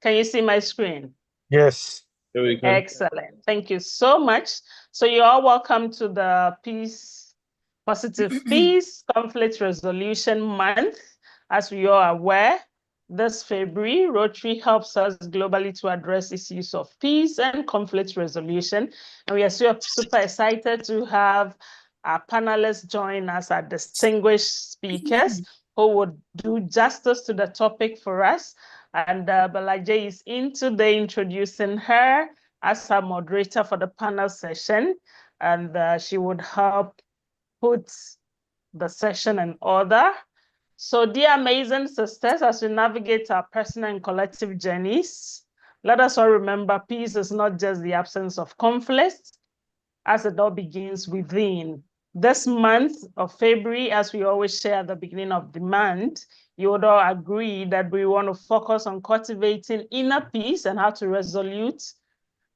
Can you see my screen? Yes. Excellent. Thank you so much. So you're all welcome to the Positive Peace Conflict Resolution Month. As we are aware, this February, Rotary helps us globally to address issues of peace and conflict resolution. And we are super excited to have our panelists join us, our distinguished speakers who would do justice to the topic for us. And Balaji is in today introducing her as our moderator for the panel session. And she would help put the session in order. So dear amazing sisters, as we navigate our personal and collective journeys, let us all remember peace is not just the absence of conflict, as it all begins within. This month of February, as we always share at the beginning of the month, you would all agree that we want to focus on cultivating inner peace and how to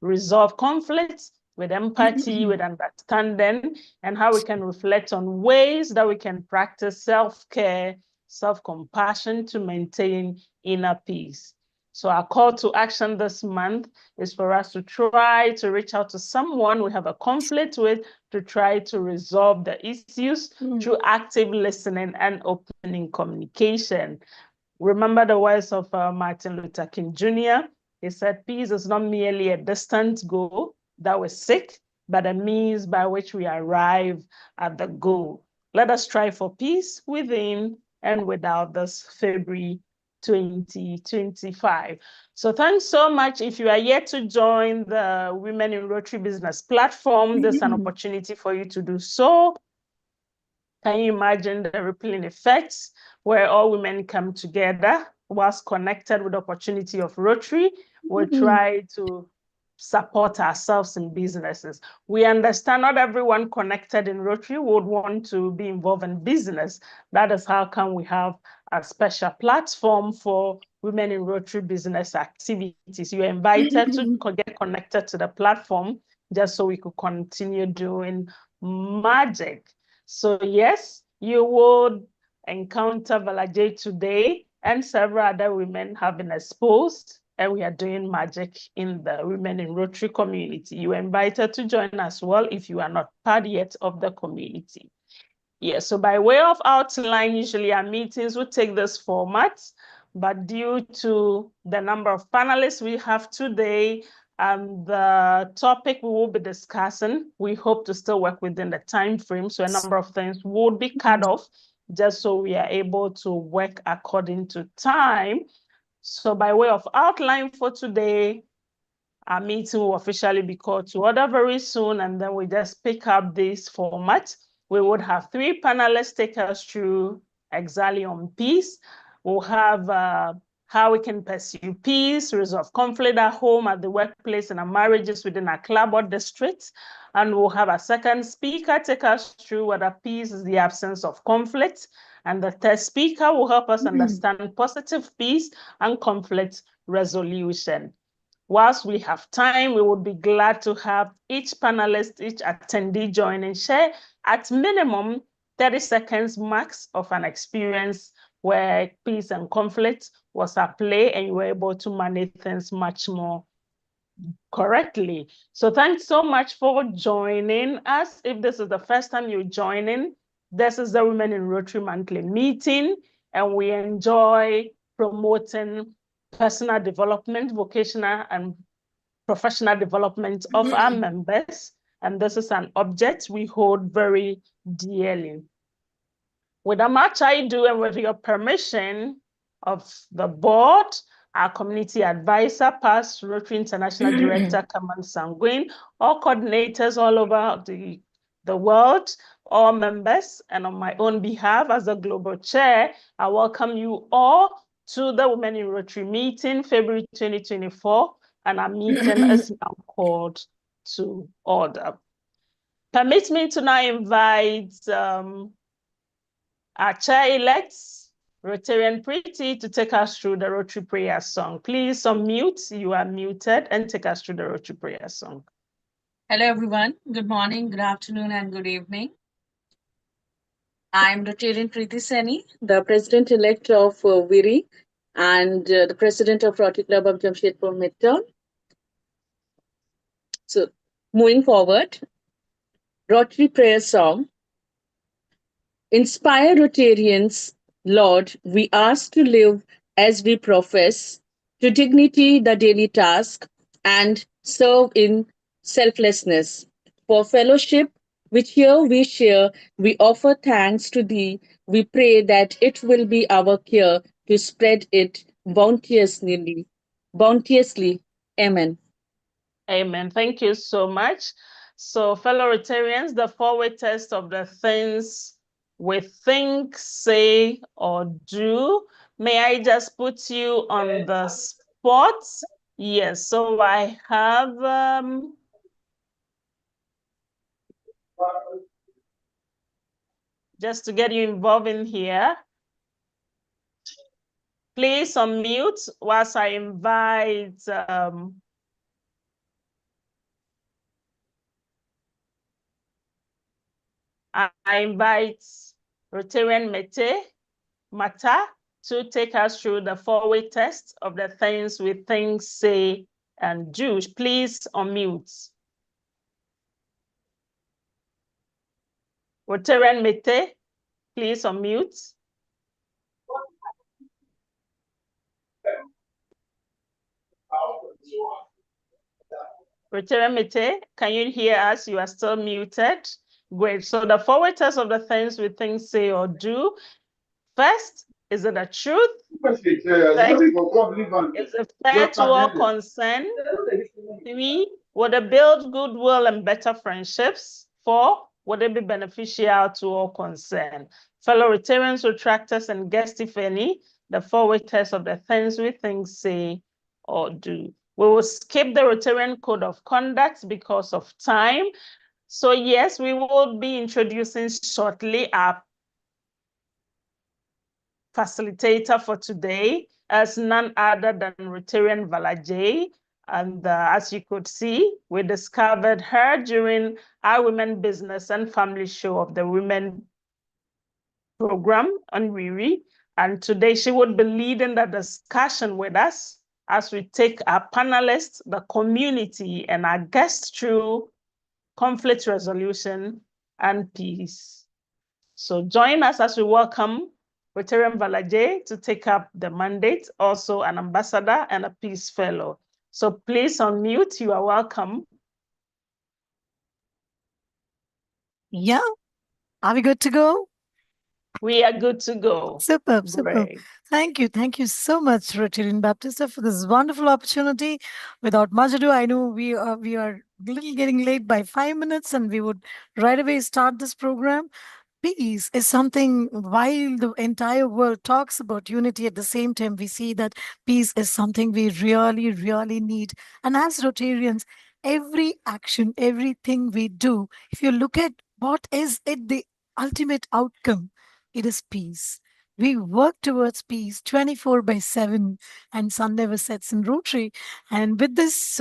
resolve conflicts with empathy, with understanding, and how we can reflect on ways that we can practice self-care, self-compassion to maintain inner peace. So our call to action this month is for us to try to reach out to someone we have a conflict with, to try to resolve the issues through active listening and opening communication. Remember the words of Martin Luther King Jr. He said, peace is not merely a distant goal that we seek, but a means by which we arrive at the goal. Let us strive for peace within and without this February 2025. So thanks so much. If you are yet to join the Women in Rotary Business platform, there's an opportunity for you to do so. Can you imagine the rippling effects where all women come together whilst connected with the opportunity of Rotary? We'll try to support ourselves in businesses. We understand not everyone connected in Rotary would want to be involved in business. That is how come we have a special platform for women in Rotary business activities. You're invited to get connected to the platform just so we could continue doing magic. So yes, you would encounter Balaji today, and several other women have been exposed, and we are doing magic in the Women in Rotary community. You are invited to join as well if you are not part yet of the community. Yes, so by way of outline, usually our meetings will take this format, but due to the number of panelists we have today and the topic we will be discussing, we hope to still work within the time frame. So a number of things would be cut off just so we are able to work according to time. So by way of outline for today, our meeting will officially be called to order very soon, and then we just pick up this format. We would have 3 panelists take us through exactly on peace. We'll have how we can pursue peace, resolve conflict at home, at the workplace, and our marriages within our club or district. And we'll have a second speaker take us through whether peace is the absence of conflict. And the third speaker will help us understand positive peace and conflict resolution. Whilst we have time, we would be glad to have each panelist, each attendee join and share at minimum 30 seconds max of an experience where peace and conflict was at play and you were able to manage things much more correctly. So thanks so much for joining us. If this is the first time you're joining, this is the Women in Rotary Monthly Meeting, and we enjoy promoting personal development, vocational and professional development of our members. And this is an object we hold very dearly. Without much ado, and with your permission of the board, our community advisor, past Rotary International Director, Kaman Sanguine, all coordinators all over the world, all members, and on my own behalf as the global chair, I welcome you all to the Women in Rotary meeting, February 2024, and our meeting is now called to order. Permit me to now invite our chair-elect, Rotarian Pretty, to take us through the Rotary prayer song. Please unmute, you are muted, and take us through the Rotary prayer song. Hello, everyone. Good morning, good afternoon, and good evening. I'm Rtn Varalakshmi Balaji, the President-elect of VIRI, and the president of Rotary Club of Jamshedpur Midtown. So, moving forward, Rotary prayer song. Inspire Rotarians, Lord, we ask to live as we profess, to dignity the daily task, and serve in selflessness. For fellowship, which here we share, we offer thanks to Thee. We pray that it will be our care to spread it bounteously. Amen. Amen. Thank you so much. So, fellow Rotarians, the four-way test of the things we think, say, or do. May I just put you on the spot? Yes. So I have just to get you involved in here. Please unmute whilst I invite I invite Rotarian Mata to take us through the four-way test of the things we think, say, and do. Please unmute. Rotarian Mete, please unmute. Rotarian Mete, can you hear us? You are still muted. Great. So the four-way test of the things we think, say, or do. First, is it a truth? Is it fair to all concerned? 3, would it build goodwill and better friendships? 4, would it be beneficial to all concerned? Fellow Rotarians, retractors, and guests, if any, the four-way test of the things we think, say, or do. We will skip the Rotarian Code of Conduct because of time. So yes, we will be introducing shortly our facilitator for today as none other than Rtn Varalakshmi. And as you could see, we discovered her during our Women Business and Family Show of the Women program on Riri. And today she would be leading the discussion with us as we take our panelists, the community, and our guests through conflict resolution and peace. So join us as we welcome Rtn Varalakshmi to take up the mandate, also an ambassador and a peace fellow. So please unmute, you are welcome. Yeah, are we good to go? We are good to go. Superb, superb. Thank you so much, Rotarian Baptista, for this wonderful opportunity. Without much ado, I know we are a little getting late by 5 minutes, and we would right away start this program. Peace is something, while the entire world talks about unity, at the same time, we see that peace is something we really, really need. And as Rotarians, every action, everything we do, if you look at what is it, the ultimate outcome, it is peace. We work towards peace 24/7, and sun never sets in Rotary. And with this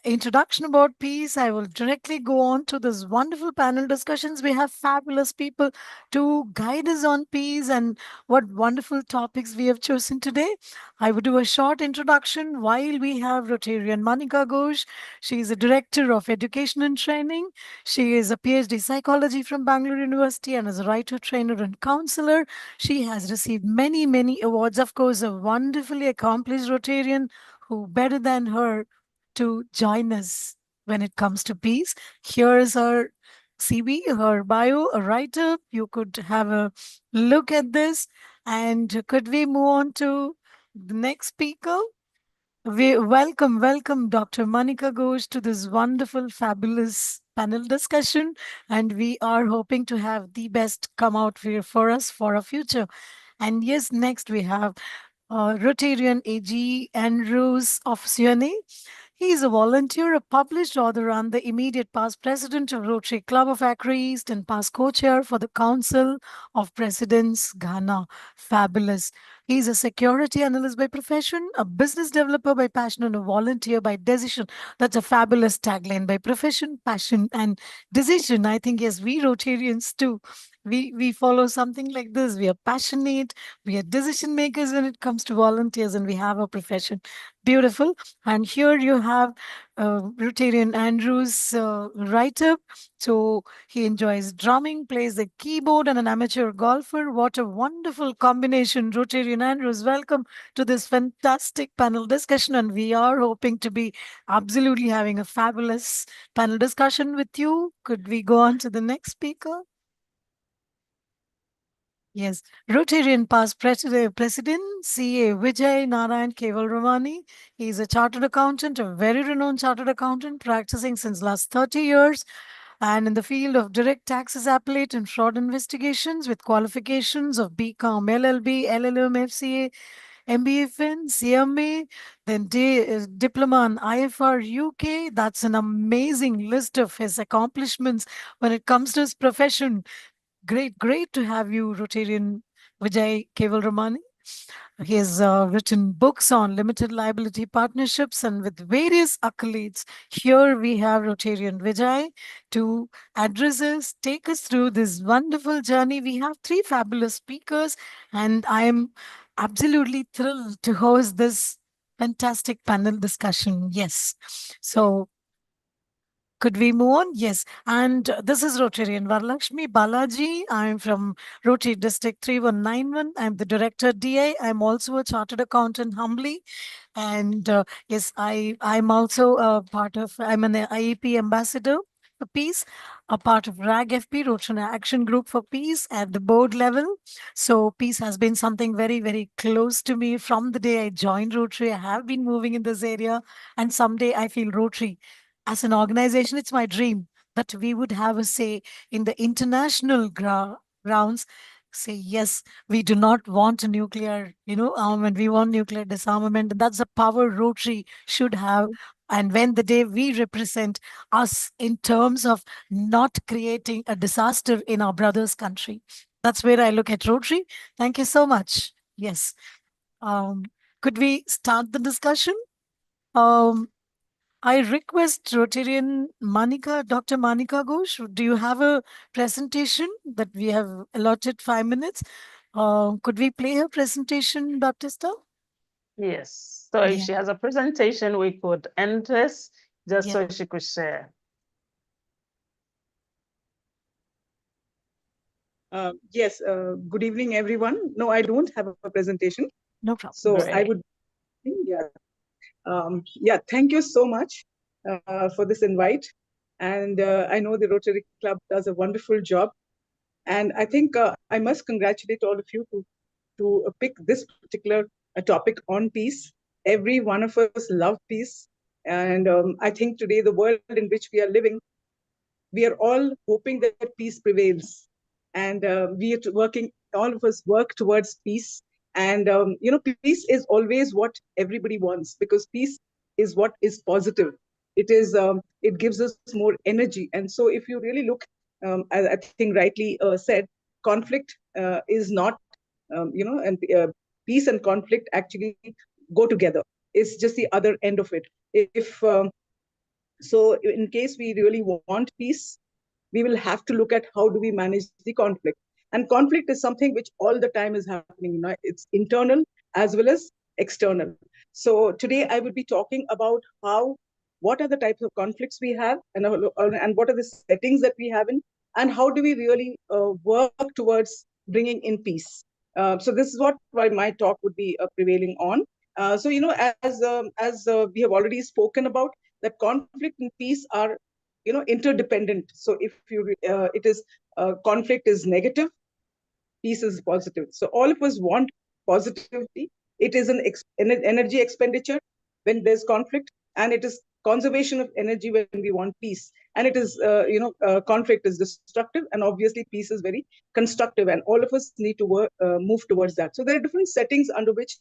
introduction about peace, I will directly go on to this wonderful panel discussions. We have fabulous people to guide us on peace, and what wonderful topics we have chosen today. I will do a short introduction while we have Rotarian Manika Ghosh. She is a director of education and training. She is a PhD psychology from Bangalore University and is a writer, trainer, and counselor. She has received many, many awards. Of course, a wonderfully accomplished Rotarian who better than her to join us when it comes to peace. Here is her CV, her bio, a writer. You could have a look at this. And could we move on to the next speaker? We welcome Dr. Manika Ghosh to this wonderful, fabulous panel discussion. And we are hoping to have the best come out for us for our future. And yes, next we have Rotarian AG Andrew Ofosuhene. He is a volunteer, a published author, and the immediate past president of Rotary Club of Accra East and past co-chair for the Council of Presidents, Ghana. Fabulous. He is a security analyst by profession, a business developer by passion, and a volunteer by decision. That's a fabulous tagline: by profession, passion, and decision. I think, yes, we Rotarians too We follow something like this. We are passionate, we are decision makers when it comes to volunteers, and we have a profession. Beautiful. And here you have Rotarian Andrew's write-up. So he enjoys drumming, plays the keyboard, and an amateur golfer. What a wonderful combination. Rotarian Andrews, welcome to this fantastic panel discussion. And we are hoping to be absolutely having a fabulous panel discussion with you. Could we go on to the next speaker? Yes, Rotarian past president, CA Vijay Narayan Kewalramani. He is a chartered accountant, a very renowned chartered accountant, practicing since last 30 years, and in the field of direct taxes appellate and fraud investigations with qualifications of BCom, LLB, LLM, FCA, MBA Fin, CMA, then diploma in IFR UK. That's an amazing list of his accomplishments when it comes to his profession. Great to have you, Rotarian Vijay Kewalramani. He has written books on limited liability partnerships and with various accolades. Here we have Rotarian Vijay to address us, take us through this wonderful journey. We have three fabulous speakers, and I am absolutely thrilled to host this fantastic panel discussion. Yes. So, could we move on? Yes. And this is Rotarian Varalakshmi Balaji. I'm from Rotary District 3191. I'm the Director DI. I'm also a Chartered Accountant humbly. And yes, I'm also a part of, I'm an IEP ambassador for peace, a part of RAG-FP, Rotary Action Group for Peace at the board level. So peace has been something very, very close to me from the day I joined Rotary. I have been moving in this area, and someday I feel Rotary as an organization, it's my dream that we would have a say in the international grounds. Say, yes, we do not want a nuclear, armament. We want nuclear disarmament. And that's the power Rotary should have. And when the day we represent us in terms of not creating a disaster in our brother's country. That's where I look at Rotary. Thank you so much. Yes. Um, could we start the discussion? I request Rotarian Dr. Manika Ghosh, do you have a presentation that we have allotted 5 minutes? Could we play her presentation, Baptista? Yes. So if she has a presentation, we could end this just so she could share. Yes. Good evening, everyone. No, I don't have a presentation. No problem. So Great. I would, yeah. Thank you so much for this invite. And I know the Rotary Club does a wonderful job. And I think I must congratulate all of you to pick this particular topic on peace. Every one of us love peace. And I think today, the world in which we are living, we are all hoping that peace prevails. And we are working, all of us work towards peace. And, peace is always what everybody wants, because peace is what is positive. It gives us more energy. And so if you really look, as I think rightly said, conflict is not, and peace and conflict actually go together. It's just the other end of it. So in case we really want peace, we will have to look at how do we manage the conflict. And conflict is something which all the time is happening. It's internal as well as external. So today I will be talking about what are the types of conflicts we have, and what are the settings that we have in, and how do we really work towards bringing in peace. So this is what my talk would be prevailing on. So as we have already spoken about, that conflict and peace are interdependent. So if conflict is negative, peace is positive. So all of us want positivity. It is an energy expenditure when there's conflict, and it is conservation of energy when we want peace. And it is conflict is destructive, and obviously peace is very constructive, and all of us need to move towards that. So there are different settings under which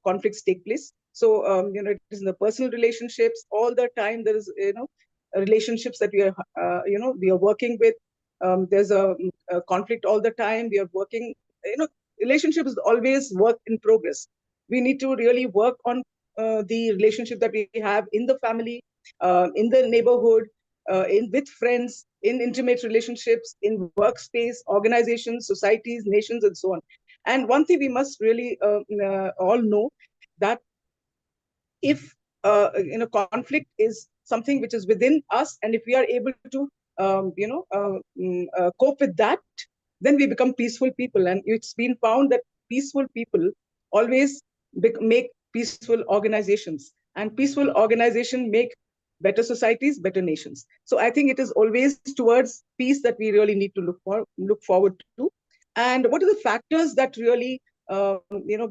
conflicts take place. So it is in the personal relationships. All the time there is relationships that we are working with. There's a conflict all the time. We are working, relationship is always work in progress. We need to really work on the relationship that we have in the family, in the neighborhood, with friends, in intimate relationships, in workspace, organizations, societies, nations, and so on. And one thing we must really all know, that if conflict is something which is within us, and if we are able to cope with that, then we become peaceful people. And it's been found that peaceful people always make peaceful organizations, and peaceful organization make better societies, better nations. So I think it is always towards peace that we really need to look forward to. And what are the factors that really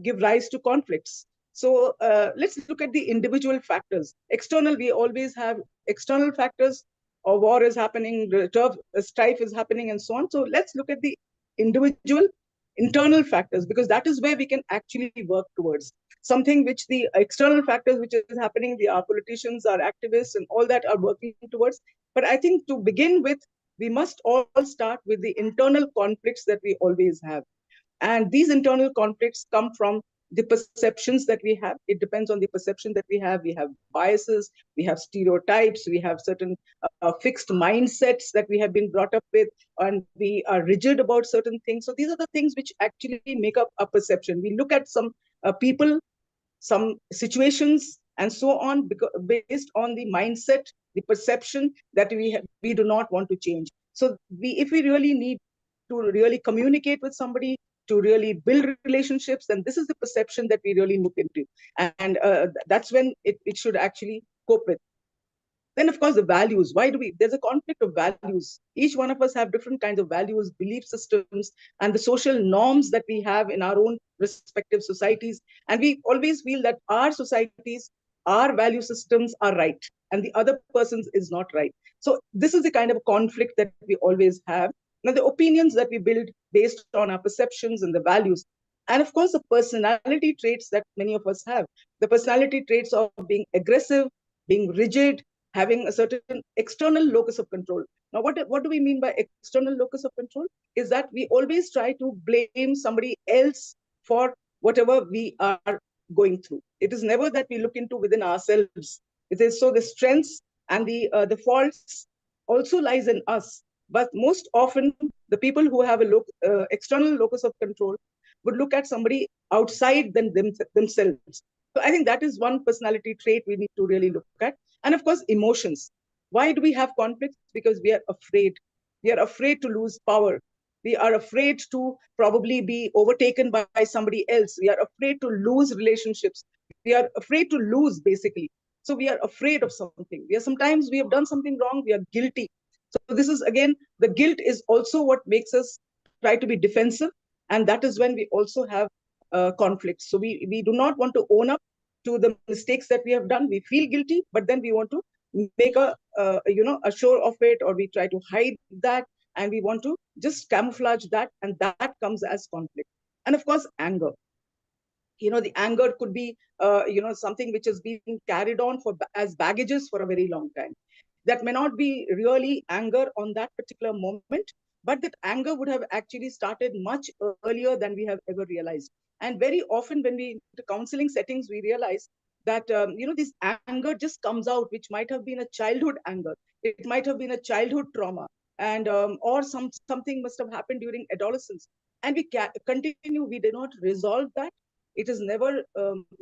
give rise to conflicts? So let's look at the individual factors. External, we always have external factors, or war is happening, strife is happening, and so on. So let's look at the individual internal factors, because that is where we can actually work towards something which the external factors which is happening, our politicians, our activists, and all that are working towards. But I think to begin with, we must all start with the internal conflicts that we always have. And these internal conflicts come from the perceptions that we have. It depends on the perception that we have. We have biases, we have stereotypes, we have certain fixed mindsets that we have been brought up with, and we are rigid about certain things. So these are the things which actually make up a perception. We look at some people, some situations, and so on, based on the mindset, the perception that we do not want to change. So if we really need to really communicate with somebody, to really build relationships, then this is the perception that we really look into. And that's when it should actually cope with. Then, of course, the values. There's a conflict of values. Each one of us have different kinds of values, belief systems, and the social norms that we have in our own respective societies. And we always feel that our societies, our value systems are right, and the other person's is not right. So this is the kind of conflict that we always have. Now, the opinions that we build based on our perceptions and the values, and of course, the personality traits that many of us have. The personality traits of being aggressive, being rigid, having a certain external locus of control. Now, what do we mean by external locus of control? Is that we always try to blame somebody else for whatever we are going through. It is never that we look into within ourselves. It is so the strengths and the faults also lies in us. But most often, the people who have external locus of control would look at somebody outside themselves. So I think that is one personality trait we need to really look at. And of course, emotions. Why do we have conflicts? Because we are afraid. We are afraid to lose power. We are afraid to probably be overtaken by somebody else. We are afraid to lose relationships. We are afraid to lose, basically. So we are afraid of something. Sometimes we have done something wrong. We are guilty. So this is, again, the guilt is also what makes us try to be defensive. And that is when we also have conflicts. So we do not want to own up to the mistakes that we have done. We feel guilty, but then we want to make a show of it, or we try to hide that, and we want to just camouflage that, and that comes as conflict. And of course, anger. The anger could be something which has been carried on as baggages for a very long time. That may not be really anger on that particular moment, but that anger would have actually started much earlier than we have ever realized. And very often when we into counseling settings, we realize that this anger just comes out, which might have been a childhood anger. It might have been a childhood trauma, and or something must have happened during adolescence. And we continue, we do not resolve that. It is never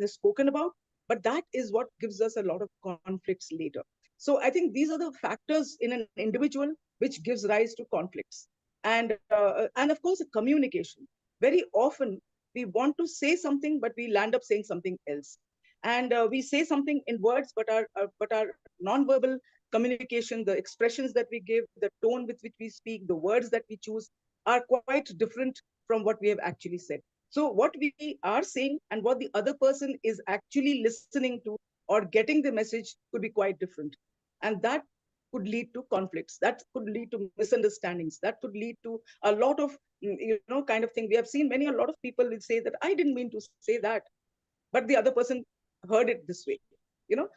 spoken about, but that is what gives us a lot of conflicts later. So I think these are the factors in an individual which gives rise to conflicts. And of course, communication. Very often we want to say something, but we land up saying something else. And we say something in words, but our nonverbal communication, the expressions that we give, the tone with which we speak, the words that we choose are quite different from what we have actually said. So what we are saying and what the other person is actually listening to or getting the message could be quite different. And that could lead to conflicts. That could lead to misunderstandings. That could lead to a lot of, kind of thing. We have seen a lot of people will say that I didn't mean to say that, but the other person heard it this way.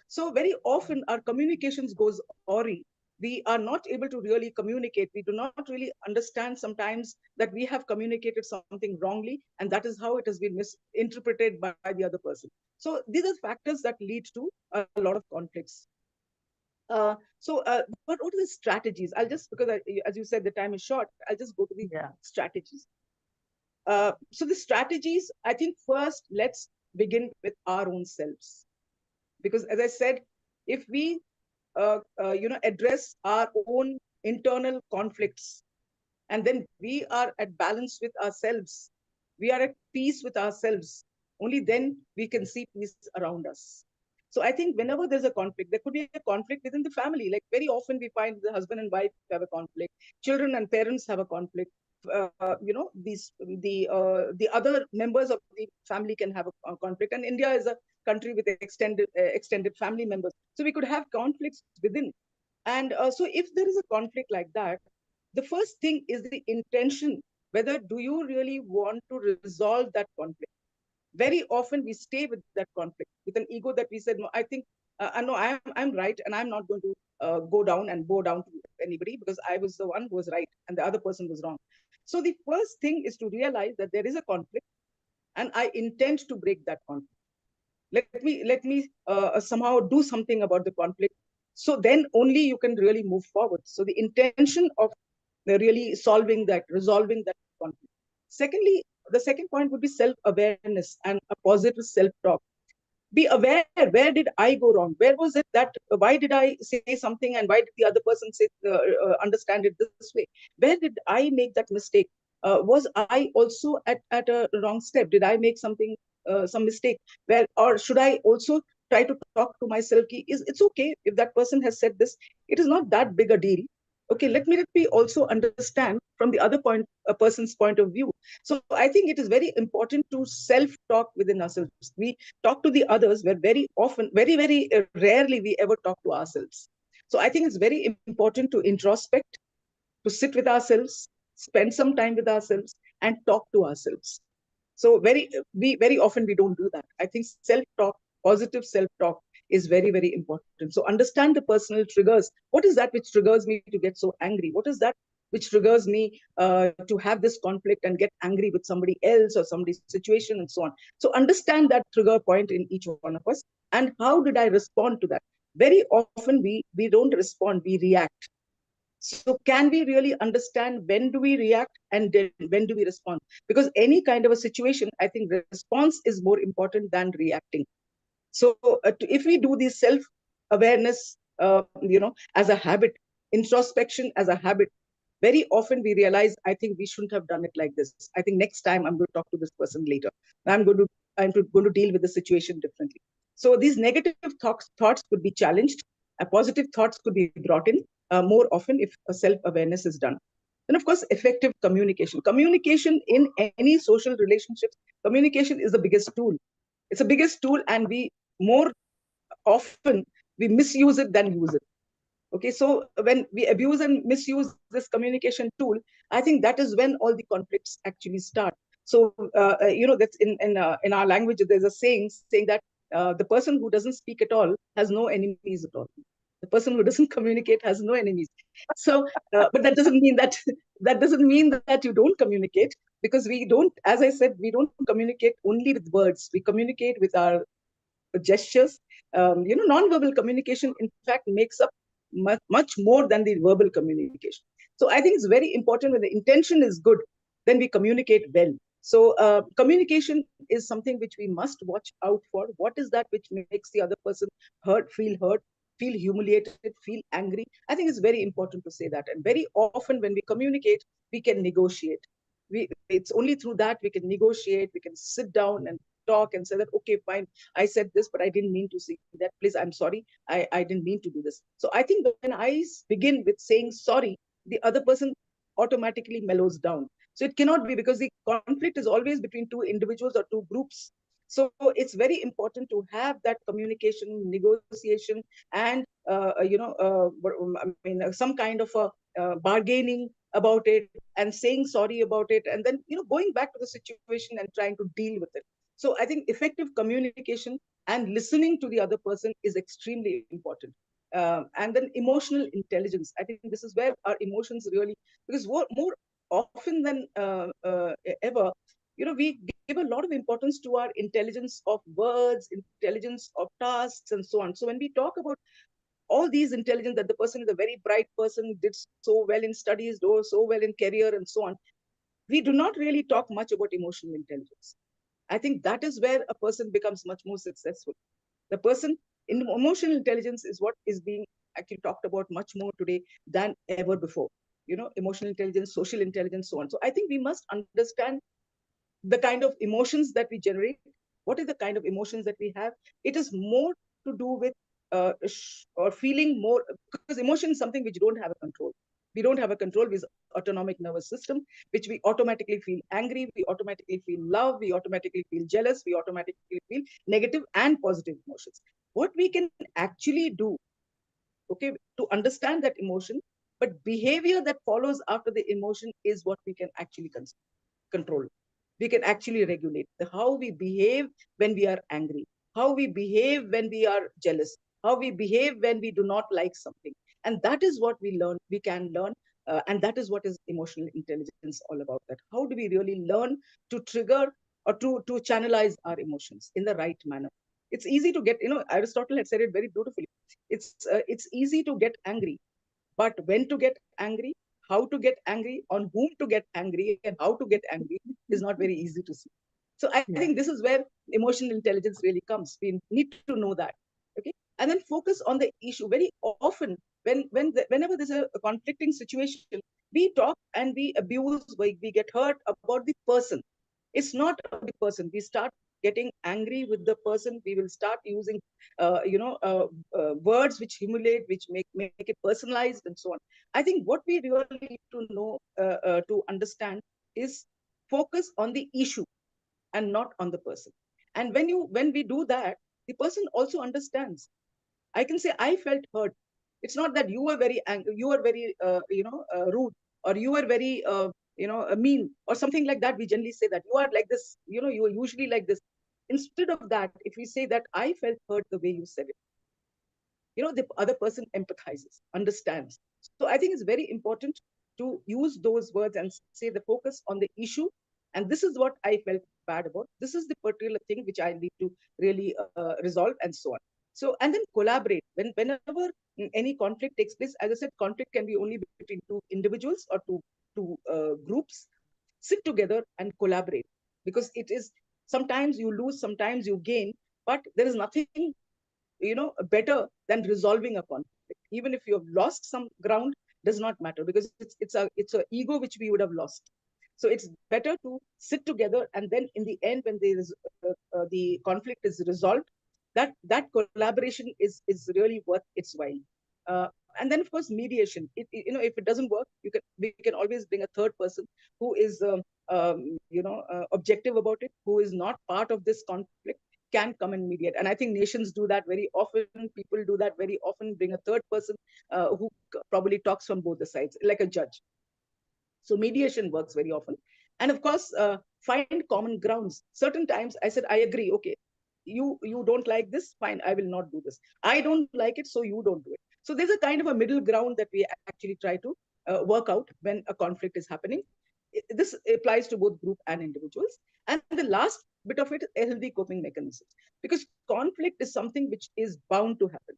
So very often our communications goes awry. We are not able to really communicate. We do not really understand sometimes that we have communicated something wrongly, and that is how it has been misinterpreted by the other person. So these are factors that lead to a lot of conflicts. What are the strategies? I'll just, because as you said, the time is short, I'll just go to the strategies. So the strategies, I think first, let's begin with our own selves. Because as I said, if we, address our own internal conflicts, and then we are at balance with ourselves, we are at peace with ourselves, only then we can see peace around us. So I think whenever there's a conflict, there could be a conflict within the family. Like very often we find the husband and wife have a conflict, children and parents have a conflict. The other members of the family can have a conflict. And India is a country with extended family members. So we could have conflicts within. And so if there is a conflict like that, the first thing is the intention. Whether do you really want to resolve that conflict? Very often we stay with that conflict with an ego that we said, no, I think, no, I'm right, and I'm not going to go down and bow down to anybody because I was the one who was right and the other person was wrong. So the first thing is to realize that there is a conflict, and I intend to break that conflict. Let me somehow do something about the conflict. So then only you can really move forward. So the intention of really resolving that conflict. Secondly, the second point would be self-awareness and a positive self-talk. Be aware, where did I go wrong? Where was it that, why did I say something and why did the other person say, understand it this way? Where did I make that mistake? Was I also at a wrong step? Did I make some mistake? Or should I also try to talk to myself? It's okay if that person has said this. It is not that big a deal. Okay, let me also understand from the other a person's point of view. So I think it is very important to self-talk within ourselves. We talk to the others, where very often, very rarely we ever talk to ourselves. So I think it's very important to introspect, to sit with ourselves, spend some time with ourselves, and talk to ourselves. So very often we don't do that. I think self-talk, positive self-talk, is very important. So understand the personal triggers. What is that which triggers me to get so angry? What is that which triggers me to have this conflict and get angry with somebody else or somebody's situation and so on? So understand that trigger point in each one of us, and how did I respond to that? Very often we don't respond, we react. So can we really understand when do we react and then when do we respond? Because any kind of a situation, I think response is more important than reacting. So if we do this self-awareness, as a habit, introspection as a habit, very often we realize, I think we shouldn't have done it like this. I think next time I'm going to talk to this person later. I'm going to deal with the situation differently. So these negative thoughts could be challenged. Positive thoughts could be brought in more often if a self-awareness is done. And of course, effective communication. Communication in any social relationships, communication is the biggest tool. It's the biggest tool, and we more often we misuse it than use it. Okay, so when we abuse and misuse this communication tool, I think that is when all the conflicts actually start. So that's in our language, there's a saying that the person who doesn't speak at all has no enemies at all. The person who doesn't communicate has no enemies. So, but that doesn't mean that you don't communicate, because we don't, as I said, we don't communicate only with words. We communicate with our gestures. Non-verbal communication, in fact, makes up much more than the verbal communication. So I think it's very important, when the intention is good, then we communicate well. So communication is something which we must watch out for. What is that which makes the other person hurt, feel humiliated, feel angry? I think it's very important to say that. And very often when we communicate, we can negotiate. It's only through that we can negotiate, we can sit down and talk and say that, okay, fine, I said this, but I didn't mean to say that. Please, I'm sorry. I didn't mean to do this. So I think when I begin with saying sorry, the other person automatically mellows down. So it cannot be, because the conflict is always between two individuals or two groups. So it's very important to have that communication, negotiation, and some kind of a bargaining about it, and saying sorry about it, and then going back to the situation and trying to deal with it. So I think effective communication and listening to the other person is extremely important. And then emotional intelligence. I think this is where our emotions really, because more often than ever, we give a lot of importance to our intelligence of words, intelligence of tasks, and so on. So when we talk about all these intelligence, that the person is a very bright person, did so well in studies, or so well in career and so on. We do not really talk much about emotional intelligence. I think that is where a person becomes much more successful. The person in emotional intelligence is what is being actually talked about much more today than ever before. Emotional intelligence, social intelligence, so on. So I think we must understand the kind of emotions that we generate. What is the kind of emotions that we have? It is more to do with or feeling more, because emotion is something which don't have a control. We don't have a control with autonomic nervous system, which we automatically feel angry, we automatically feel love, we automatically feel jealous, we automatically feel negative and positive emotions. What we can actually do, okay, to understand that emotion, but behavior that follows after the emotion is what we can actually control. We can actually regulate how we behave when we are angry, how we behave when we are jealous, how we behave when we do not like something. And that is what we can learn. And that is what is emotional intelligence all about. That how do we really learn to trigger or to channelize our emotions in the right manner. It's easy to get, Aristotle had said it very beautifully. It's easy to get angry, but when to get angry, how to get angry, on whom to get angry, and how to get angry is not very easy to see. So I think this is where emotional intelligence really comes. We need to know that. Okay. And then focus on the issue. Very often, whenever there's a conflicting situation, we talk and we abuse, we get hurt about the person. It's not about the person. We start getting angry with the person. We will start using, words which humiliate, which make it personalized, and so on. I think what we really need to know, to understand, is focus on the issue and not on the person. And when we do that, the person also understands. I can say I felt hurt. It's not that you were very angry, you were very rude, or you were very mean, or something like that. We generally say that you are like this, you are usually like this. Instead of that, if we say that I felt hurt the way you said it, the other person empathizes, understands. So I think it's very important to use those words and say the focus on the issue. And this is what I felt bad about. This is the particular thing which I need to really resolve, and so on. So, and then collaborate. Whenever any conflict takes place, as I said, conflict can be only between two individuals or two groups. Sit together and collaborate, because it is, sometimes you lose, sometimes you gain, but there is nothing better than resolving a conflict. Even if you have lost some ground, does not matter, because it's a ego which we would have lost. So it's better to sit together, and then in the end, when there is the conflict is resolved, that collaboration is really worth its while. And then of course mediation. If it doesn't work, we can always bring a third person who is objective about it, who is not part of this conflict, can come and mediate. And I think nations do that very often. People do that very often, bring a third person who probably talks from both the sides, like a judge. So mediation works very often. And of course, find common grounds. Certain times I said, I agree, okay, you don't like this, fine, I will not do this. I don't like it, so you don't do it. So there's a kind of a middle ground that we actually try to work out when a conflict is happening. This applies to both group and individuals. And the last bit of it is healthy coping mechanisms, because conflict is something which is bound to happen.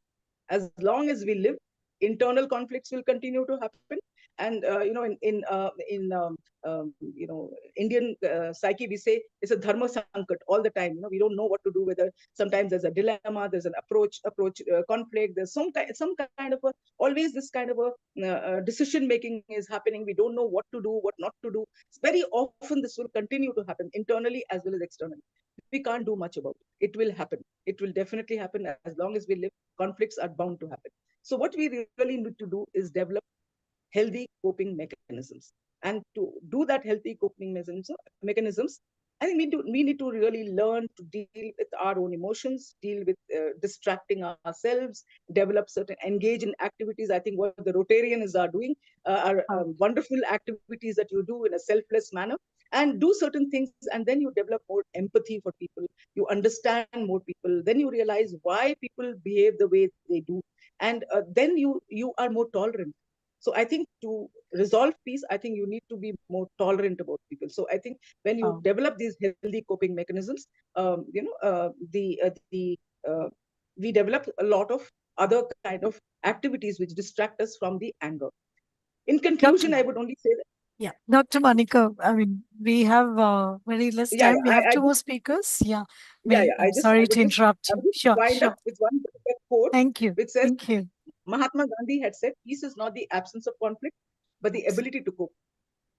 As long as we live, internal conflicts will continue to happen. And Indian psyche, we say it's a dharma sankat all the time. We don't know what to do. Whether sometimes there's a dilemma, there's an approach conflict. There's some kind of a, always this kind of a decision making is happening. We don't know what to do, what not to do. Very often this will continue to happen internally as well as externally. We can't do much about it. It will happen. It will definitely happen. As long as we live, conflicts are bound to happen. So what we really need to do is develop healthy coping mechanisms. And to do that healthy coping mechanisms, I think we need to really learn to deal with our own emotions, deal with distracting ourselves, engage in activities. I think what the Rotarians are doing are wonderful activities that you do in a selfless manner, and do certain things. And then you develop more empathy for people. You understand more people. Then you realize why people behave the way they do. And then you are more tolerant. So I think to resolve peace, I think you need to be more tolerant about people. So I think when you develop these healthy coping mechanisms, we develop a lot of other kind of activities which distract us from the anger. In conclusion, I would only say that. Yeah, Dr. Manika, I mean, we have very less Yeah, time. We have I two more speakers. Yeah, yeah, I'm I sorry to would just, interrupt you. Sure, wind sure. up with one quote, Thank you. which says, Thank you. Mahatma Gandhi had said, peace is not the absence of conflict, but the ability to cope.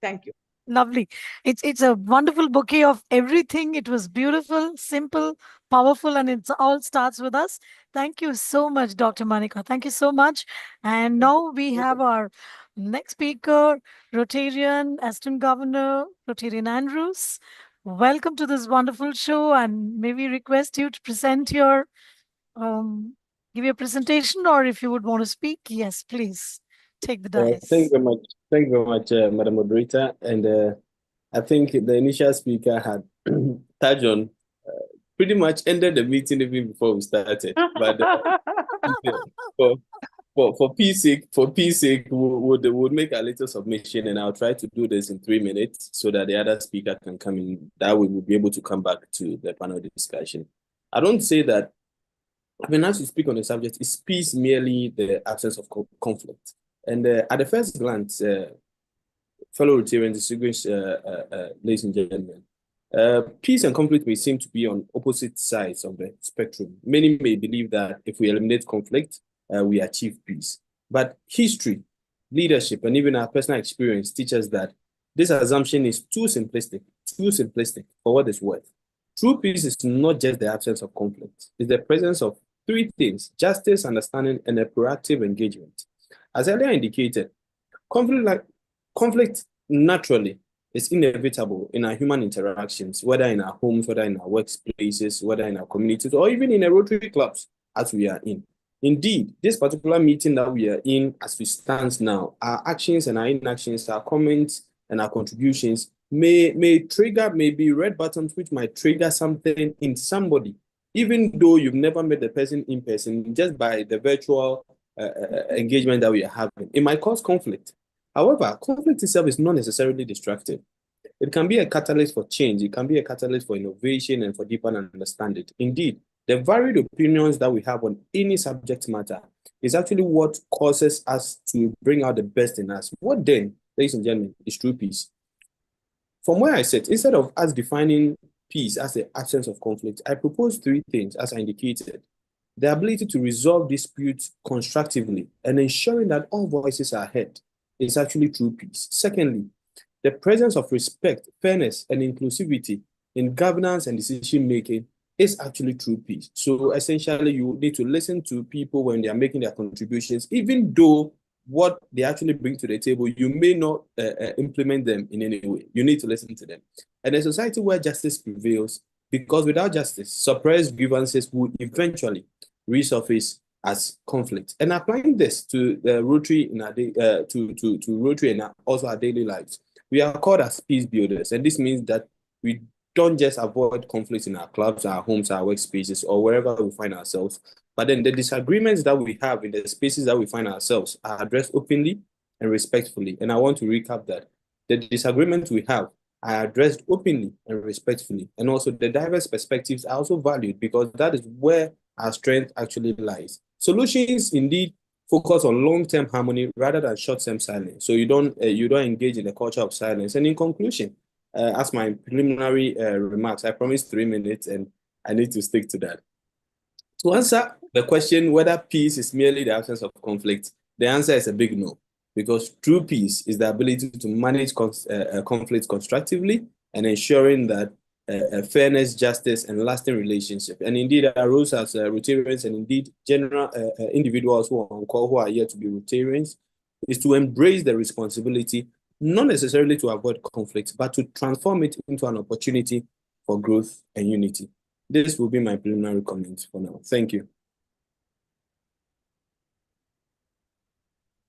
Thank you. Lovely. It's a wonderful bouquet of everything. It was beautiful, simple, powerful, and it all starts with us. Thank you so much, Dr. Manika. Thank you so much. And now we have our next speaker, Rotarian Assistant Governor, Rotarian Andrews. Welcome to this wonderful show, and may we request you to present your give your presentation, or if you would want to speak, yes, please take the dais. Thank you very much. Thank you very much, Madam Moderator. And I think the initial speaker had touched on pretty much ended the meeting even before we started. But for peace sake, we'll make a little submission, and I'll try to do this in 3 minutes so that the other speaker can come in. That way, we'll be able to come back to the panel discussion. I don't say that. I mean, as we speak on the subject, is peace merely the absence of conflict? And at the first glance, fellow Rotarians, distinguished ladies and gentlemen, peace and conflict may seem to be on opposite sides of the spectrum. Many may believe that if we eliminate conflict, we achieve peace. But history, leadership, and even our personal experience teach us that this assumption is too simplistic for what it's worth. True peace is not just the absence of conflict. It's the presence of three things: justice, understanding, and a proactive engagement. As earlier indicated, conflict naturally is inevitable in our human interactions, whether in our homes, whether in our workplaces, whether in our communities, or even in a Rotary clubs as we are in. Indeed, this particular meeting that we are in as we stand now, our actions and our inactions, our comments and our contributions may be red buttons which might trigger something in somebody, even though you've never met the person in person, just by the virtual engagement that we are having. It might cause conflict. However, conflict itself is not necessarily destructive. It can be a catalyst for change. It can be a catalyst for innovation and for deeper understanding. Indeed, the varied opinions that we have on any subject matter is actually what causes us to bring out the best in us. What then, ladies and gentlemen, is true peace? From where I sit, instead of us defining peace as the absence of conflict, I propose three things, as I indicated. The ability to resolve disputes constructively and ensuring that all voices are heard is actually true peace. Secondly, the presence of respect, fairness, and inclusivity in governance and decision-making is actually true peace. So essentially, you need to listen to people when they are making their contributions, even though what they actually bring to the table, you may not implement them in any way. You need to listen to them. And a society where justice prevails, because without justice, suppressed grievances will eventually resurface as conflict. And applying this to Rotary in our to Rotary and also our daily lives, we are called as peace builders, and this means that we don't just avoid conflicts in our clubs, our homes, our workspaces, or wherever we find ourselves, but then the disagreements that we have in the spaces that we find ourselves are addressed openly and respectfully. And I want to recap that the disagreements we have are addressed openly and respectfully, and also the diverse perspectives are also valued, because that is where our strength actually lies. Solutions indeed focus on long-term harmony rather than short-term silence. So you don't engage in the culture of silence. And in conclusion, as my preliminary remarks, I promised 3 minutes, and I need to stick to that. To answer the question whether peace is merely the absence of conflict, the answer is a big no, because true peace is the ability to manage conflicts constructively and ensuring that fairness, justice, and lasting relationship. And indeed, our roles as Rotarians and indeed general individuals who are on call, who are here to be Rotarians, is to embrace the responsibility, not necessarily to avoid conflict, but to transform it into an opportunity for growth and unity. This will be my preliminary comment for now. Thank you.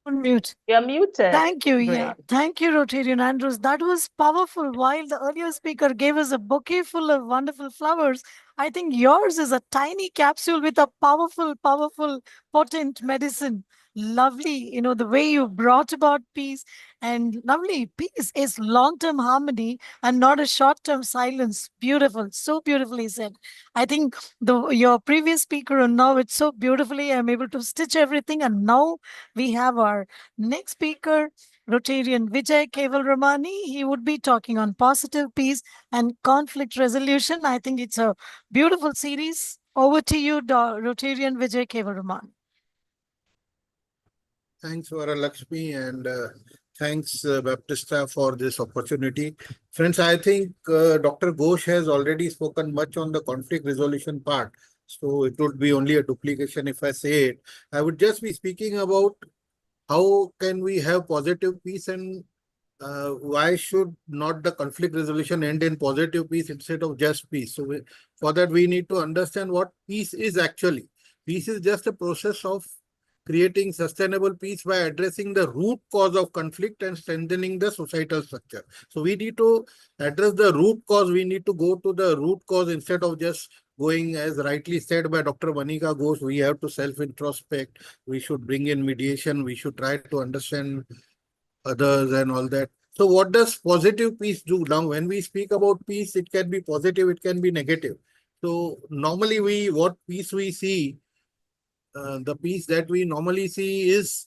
Unmute. You're muted. Thank you. Great. Yeah. Thank you, Rotarian Andrews. That was powerful. While the earlier speaker gave us a bouquet full of wonderful flowers, I think yours is a tiny capsule with a powerful, powerful, potent medicine. Lovely, the way you brought about peace. And lovely, peace is long term harmony and not a short term silence. Beautiful, so beautifully said. I think your previous speaker, and now it's so beautifully, I'm able to stitch everything. And now we have our next speaker, Rotarian Vijay Kewalramani. He would be talking on positive peace and conflict resolution. I think it's a beautiful series. Over to you, Rotarian Vijay Kewalramani. Thanks, Varalakshmi, and thanks, Baptista, for this opportunity. Friends, I think Dr. Ghosh has already spoken much on the conflict resolution part, so it would be only a duplication if I say it. I would just be speaking about how can we have positive peace, and why should not the conflict resolution end in positive peace instead of just peace. So for that, we need to understand what peace is actually. Peace is just a process of creating sustainable peace by addressing the root cause of conflict and strengthening the societal structure. So we need to address the root cause. We need to go to the root cause instead of just going, as rightly said by Dr. Manika Ghosh, we have to self-introspect. We should bring in mediation. We should try to understand others and all that. So what does positive peace do? Now, when we speak about peace, it can be positive, it can be negative. So normally what peace we see, the peace that we normally see is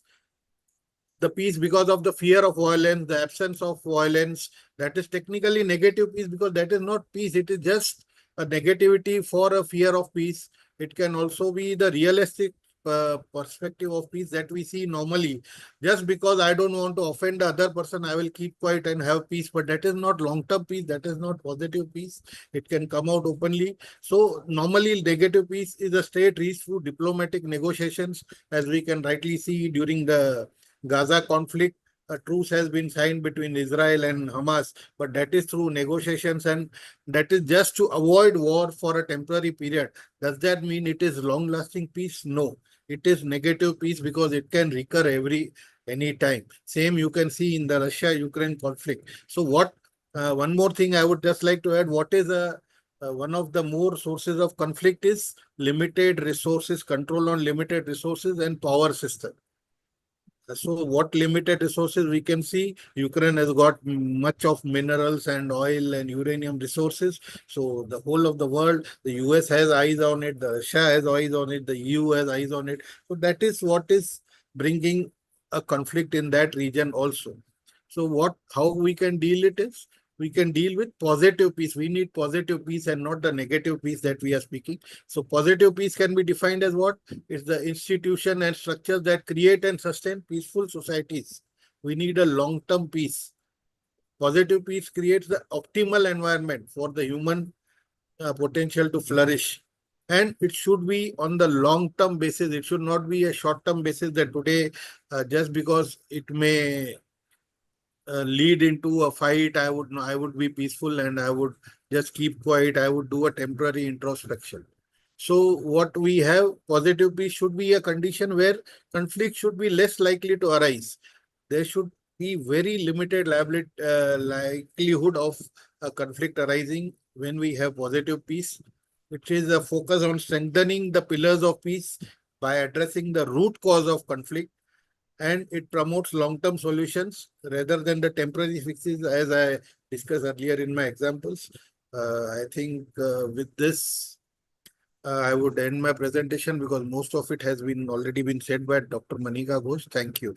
the peace because of the fear of violence, the absence of violence. That is technically negative peace because that is not peace. It is just a negativity for a fear of peace. It can also be the realistic perspective of peace that we see normally. Just because I don't want to offend the other person, I will keep quiet and have peace. But that is not long-term peace. That is not positive peace. It can come out openly. So normally negative peace is a state reached through diplomatic negotiations, as we can rightly see during the Gaza conflict. A truce has been signed between Israel and Hamas, but that is through negotiations, and that is just to avoid war for a temporary period. Does that mean it is long-lasting peace? No, it is negative peace because it can recur any time. Same you can see in the Russia-Ukraine conflict. So one more thing I would just like to add, what is one of the more sources of conflict is limited resources, control on limited resources and power system. So what limited resources we can see, Ukraine has got much of minerals and oil and uranium resources. So the whole of the world, the US has eyes on it, the Russia has eyes on it, the EU has eyes on it. So that is what is bringing a conflict in that region also. So how we can deal it is, we can deal with positive peace. We need positive peace and not the negative peace that we are speaking. So positive peace can be defined as what? It's the institution and structures that create and sustain peaceful societies. We need a long-term peace. Positive peace creates the optimal environment for the human potential to flourish. And it should be on the long-term basis. It should not be a short-term basis that today, just because it may lead into a fight, I would be peaceful and I would just keep quiet. I would do a temporary introspection. So what we have, positive peace should be a condition where conflict should be less likely to arise. There should be very limited likelihood of a conflict arising when we have positive peace, which is a focus on strengthening the pillars of peace by addressing the root cause of conflict, and it promotes long-term solutions rather than the temporary fixes, as I discussed earlier in my examples. I think with this, I would end my presentation because most of it has already been said by Dr. Manika Ghosh. Thank you.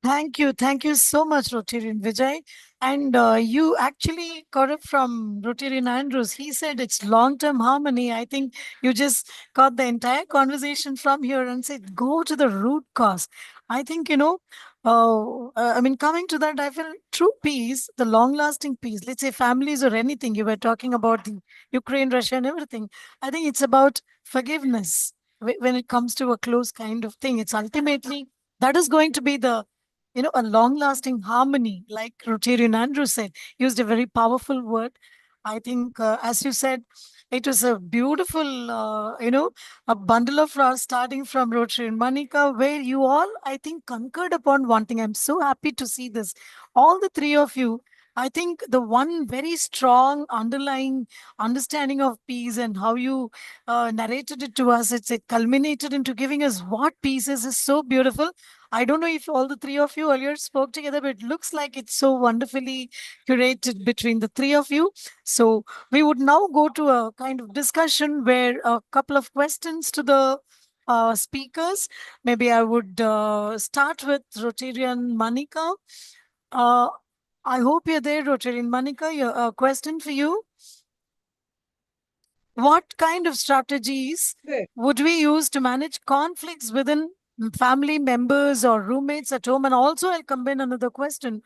Thank you. Thank you so much, Rotarian Vijay. And you actually got it from Rotarian Andrews. He said it's long-term harmony. I think you just got the entire conversation from here and said, go to the root cause. I think, coming to that, I feel true peace, the long-lasting peace, let's say families or anything, you were talking about the Ukraine, Russia and everything. I think it's about forgiveness when it comes to a close kind of thing. It's ultimately, that is going to be a long lasting harmony, like Rotarian Andrew said, used a very powerful word. I think, as you said, it was a beautiful, a bundle of flowers starting from Rotary and Manika, where you all, I think, concurred upon one thing. I'm so happy to see this. All the three of you I think the one very strong underlying understanding of peace and how you narrated it to us, it culminated into giving us what peace is so beautiful. I don't know if all the three of you earlier spoke together, but it looks like it's so wonderfully curated between the three of you. So we would now go to a kind of discussion where a couple of questions to the speakers. Maybe I would start with Rotarian Manika. Uh, I hope you're there, Rotarian Manika. A question for you. What kind of strategies There. would we use to manage conflicts within family members or roommates at home? And also, I'll combine another question.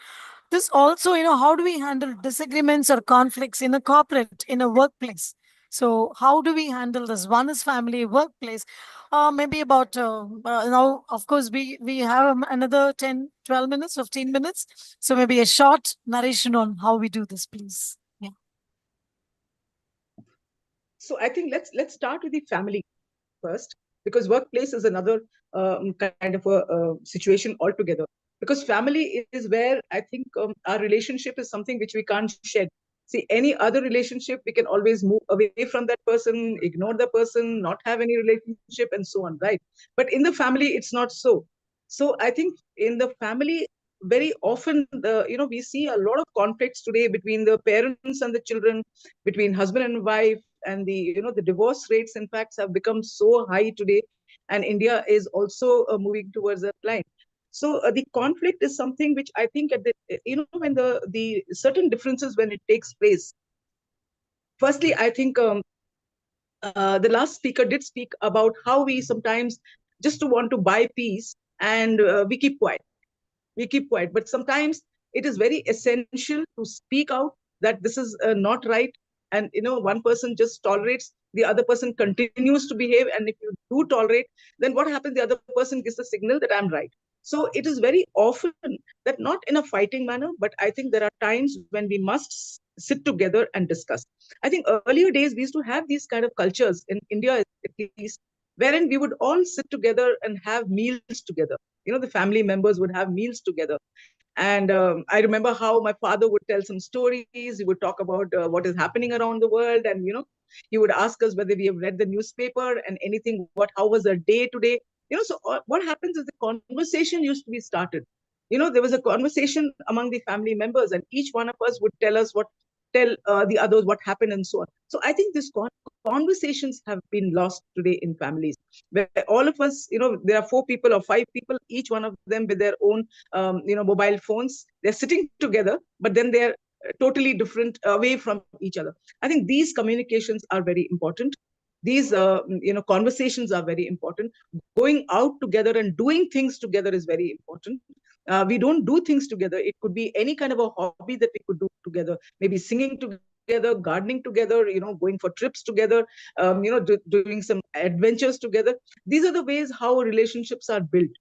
This also, how do we handle disagreements or conflicts in a corporate, in a workplace? So how do we handle this? One is family, workplace. Maybe about, now, of course, we have another 10, 12 minutes, 15 minutes. So maybe a short narration on how we do this, please. Yeah. So I think let's start with the family first, because workplace is another kind of a situation altogether. Because family is where I think our relationship is something which we can't shed. See, any other relationship, we can always move away from that person, ignore the person, not have any relationship, and so on, right? But in the family, it's not so. So I think in the family, very often, we see a lot of conflicts today between the parents and the children, between husband and wife, and the divorce rates, in fact, have become so high today, and India is also moving towards that line. So the conflict is something which I think at the when the certain differences when it takes place. Firstly, I think the last speaker did speak about how we sometimes just to want to buy peace, and we keep quiet. We keep quiet, but sometimes it is very essential to speak out that this is not right. And one person just tolerates, the other person continues to behave, and if you do tolerate, then what happens? The other person gives the signal that I'm right. So it is very often that, not in a fighting manner, but I think there are times when we must sit together and discuss. I think earlier days we used to have these kind of cultures in India, at least, wherein we would all sit together and have meals together. The family members would have meals together. And I remember how my father would tell some stories. He would talk about what is happening around the world. And, he would ask us whether we have read the newspaper and anything, how was our day today? So what happens is the conversation used to be started. There was a conversation among the family members, and each one of us would tell the others what happened, and so on. So I think these conversations have been lost today in families, where all of us, there are 4 people or 5 people, each one of them with their own, mobile phones. They're sitting together, but then they're totally different, away from each other. I think these communications are very important. These, conversations are very important. Going out together and doing things together is very important. We don't do things together. It could be any kind of a hobby that we could do together, maybe singing together, gardening together, going for trips together, doing some adventures together. These are the ways how relationships are built.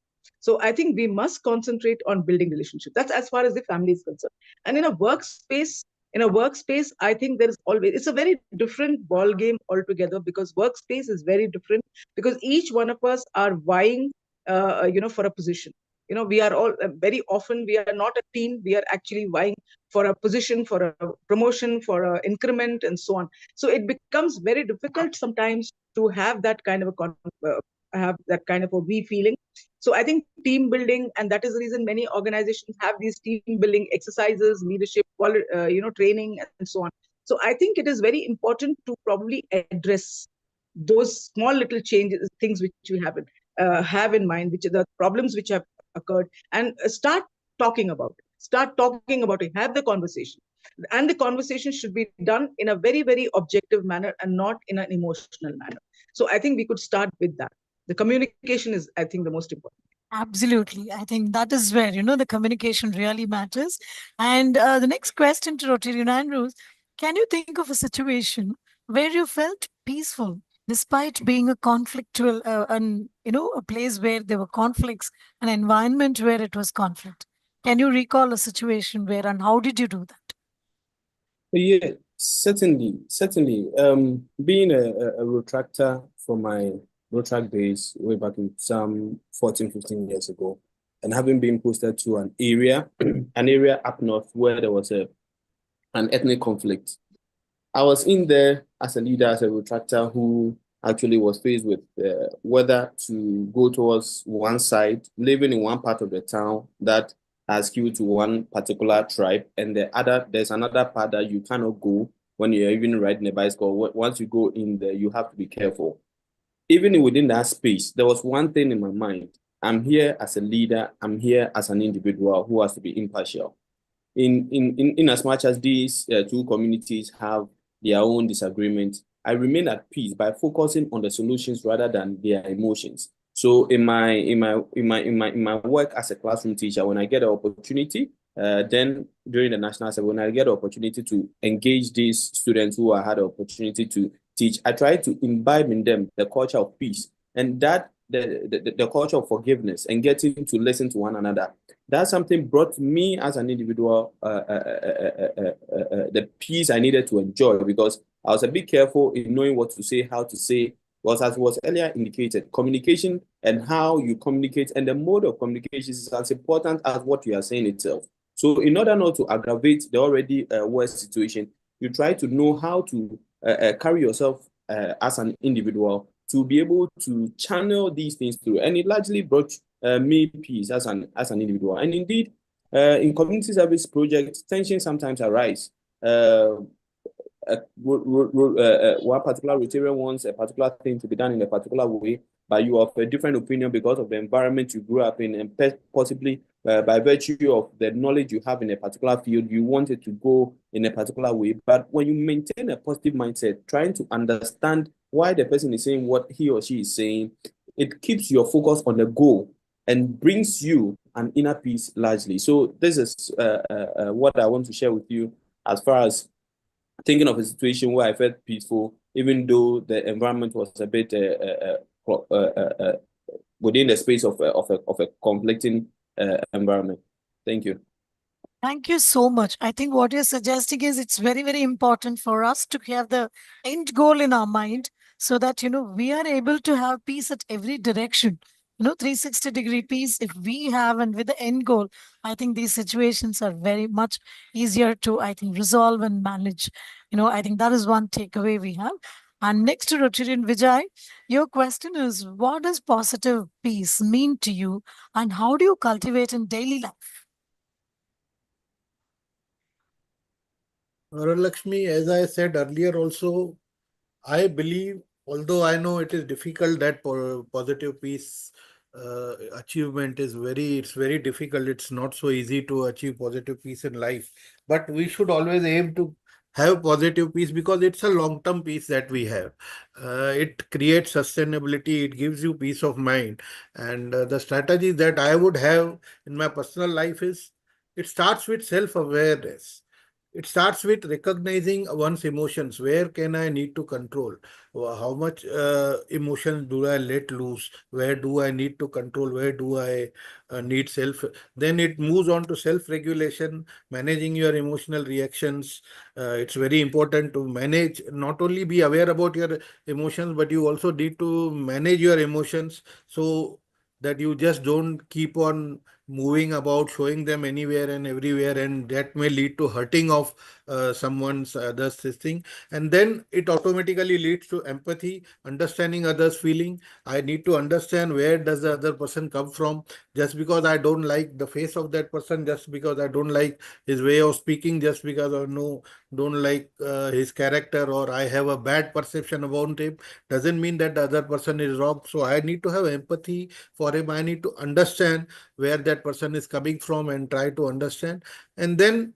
So I think we must concentrate on building relationships. That's as far as the family is concerned. And in a workspace, I think there is always, it's a very different ball game altogether, because workspace is very different, because each one of us are vying, for a position. We are all, very often we are not a team. We are actually vying for a position, for a promotion, for an increment, and so on. So it becomes very difficult sometimes to have that kind of a we feeling. So I think team building, and that is the reason many organizations have these team building exercises, leadership, training, and so on. So I think it is very important to probably address those small little changes, things which we have in mind, which are the problems which have occurred, and start talking about it. Have the conversation. And the conversation should be done in a very, very objective manner and not in an emotional manner. So I think we could start with that. The communication is, I think, the most important. Absolutely. I think that is where, the communication really matters. And the next question to Rotarian Andrews, can you think of a situation where you felt peaceful despite being a conflictual, a place where there were conflicts, an environment where it was conflict? Can you recall a situation where, and how did you do that? Yeah, certainly. Being a retractor for my Rotary days way back in some 14, 15 years ago, and having been posted to an area up north where there was a and ethnic conflict. I was in there as a leader, as a retractor who actually was faced with whether to go towards one side, living in one part of the town that has skewed to one particular tribe, and there's another part that you cannot go when you're even riding a bicycle. Once you go in there, you have to be careful. Even within that space, there was one thing in my mind. I'm here as a leader. I'm here as an individual who has to be impartial. In as much as these two communities have their own disagreements, I remain at peace by focusing on the solutions rather than their emotions. So in my work as a classroom teacher, when I get an opportunity, then during the national assembly, when I get an opportunity to engage these students who I had the opportunity to teach, I try to imbibe in them the culture of peace and that the culture of forgiveness and getting to listen to one another. That's something brought me as an individual the peace I needed to enjoy, because I was a bit careful in knowing what to say, how to say, because as was earlier indicated, communication and how you communicate and the mode of communication is as important as what you are saying itself. So in order not to aggravate the already worst situation, you try to know how to carry yourself as an individual to be able to channel these things through. And it largely brought me peace as an individual. And indeed, in community service projects, tensions sometimes arise. One particular Rotarian wants a particular thing to be done in a particular way, but you have a different opinion because of the environment you grew up in, and possibly by virtue of the knowledge you have in a particular field, you want it to go in a particular way. But when you maintain a positive mindset, trying to understand why the person is saying what he or she is saying, it keeps your focus on the goal and brings you an inner peace largely. So this is what I want to share with you as far as thinking of a situation where I felt peaceful, even though the environment was a bit within the space of a conflicting environment. Thank you. Thank you so much. I think what you're suggesting is it's very, very important for us to have the end goal in our mind so that, we are able to have peace at every direction. 360-degree peace, if we have, and with the end goal, I think these situations are very much easier to, I think, resolve and manage. I think that is one takeaway we have. And next to Rotarian Vijay, your question is, what does positive peace mean to you and how do you cultivate in daily life? Varalakshmi, as I said earlier also, I believe, although I know it is difficult, that positive peace achievement is it's very difficult. It's not so easy to achieve positive peace in life. But we should always aim to have positive peace because it's a long-term peace that we have. It creates sustainability. It gives you peace of mind. And the strategy that I would have in my personal life is, it starts with self-awareness. It starts with recognizing one's emotions. Where can I need to control? How much emotion do I let loose? Where do I need to control? Where do I need self? Then it moves on to self-regulation, managing your emotional reactions. It's very important to manage, not only be aware about your emotions, but you also need to manage your emotions so that you just don't keep on moving about, showing them anywhere and everywhere, and that may lead to hurting of someone's others this thing. And then it automatically leads to empathy, understanding others feeling. I need to understand where does the other person come from. Just because I don't like the face of that person, just because I don't like his way of speaking, just because I don't like his character, or I have a bad perception about him, doesn't mean that the other person is wrong. So I need to have empathy for him. I need to understand where that person is coming from and try to understand. And then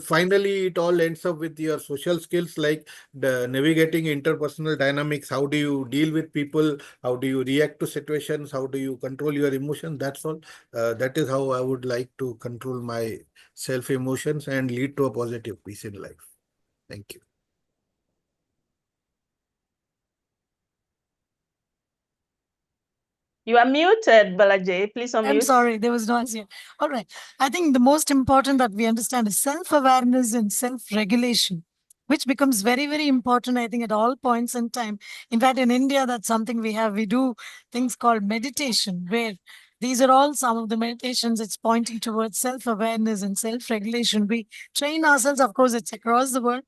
finally it all ends up with your social skills, like the navigating interpersonal dynamics. How do you deal with people? How do you react to situations? How do you control your emotion? That's all. That is how I would like to control my self emotions and lead to a positive peace in life. Thank you. You are muted, Balaji. Please unmute. I'm sorry, there was noise here. All right. I think the most important that we understand is self-awareness and self-regulation, which becomes very, very important, I think, at all points in time. In fact, in India, that's something we have. We do things called meditation, where These are all some of the meditations. It's pointing towards self-awareness and self-regulation. We train ourselves, of course, it's across the world.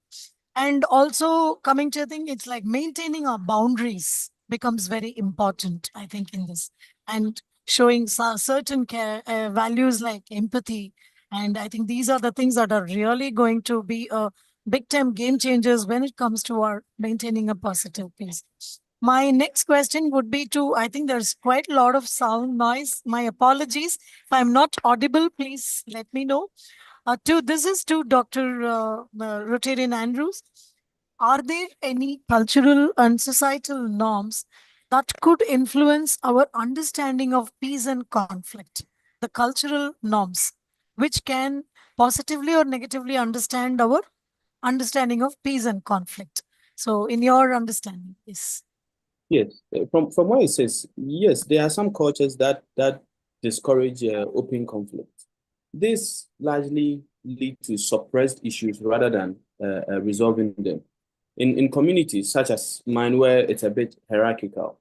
And also coming to, I think it's like maintaining our boundaries becomes very important, I think, in this. And showing certain care, values like empathy. And I think these are the things that are really going to be a big time game changers when it comes to our maintaining a positive peace. My next question would be to, I think there's quite a lot of sound noise. My apologies. If I'm not audible, please let me know. This is to Dr. Rotarian Andrews. Are there any cultural and societal norms that could influence our understanding of peace and conflict? The cultural norms, which can positively or negatively understand our understanding of peace and conflict. So, in your understanding, yes. Yes, from what it says, yes, there are some cultures that discourage open conflict. This largely lead to suppressed issues rather than resolving them. In communities such as mine, where it's a bit hierarchical,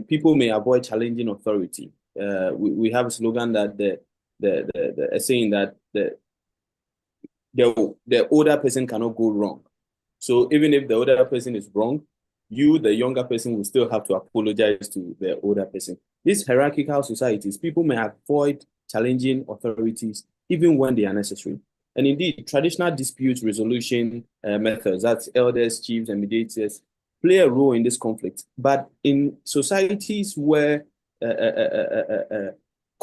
people may avoid challenging authority. We have a slogan that a saying that the older person cannot go wrong. So even if the older person is wrong, you, the younger person, will still have to apologize to the older person. These hierarchical societies, people may avoid challenging authorities even when they are necessary. And indeed, traditional dispute resolution methods, that's elders, chiefs, and mediators, play a role in this conflict. But in societies where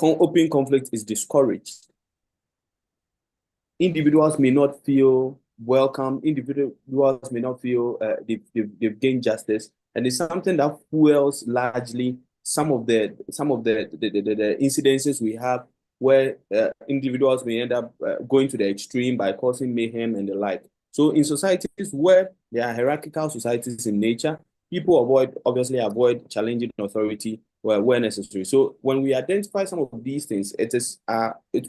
open conflict is discouraged, individuals may not feel welcome. Individuals may not feel they've gained justice, and it's something that fuels largely some of the incidences we have where individuals may end up going to the extreme by causing mayhem and the like. So in societies where there are hierarchical societies in nature, people obviously avoid challenging authority where necessary. So when we identify some of these things, it's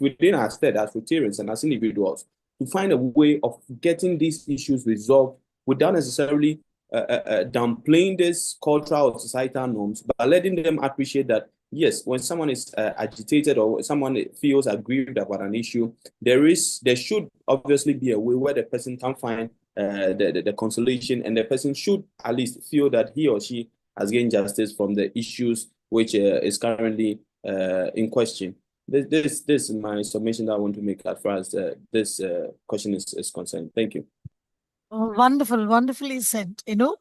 within our stead as Rotarians and as individuals to find a way of getting these issues resolved without necessarily downplaying this cultural or societal norms, but letting them appreciate that, yes, when someone is agitated or someone feels aggrieved about an issue, there should obviously be a way where the person can find the consolation, and the person should at least feel that he or she has gained justice from the issues which is currently in question. This is my submission that I want to make as far as this question is concerned. Thank you. Oh, wonderful, wonderfully said. You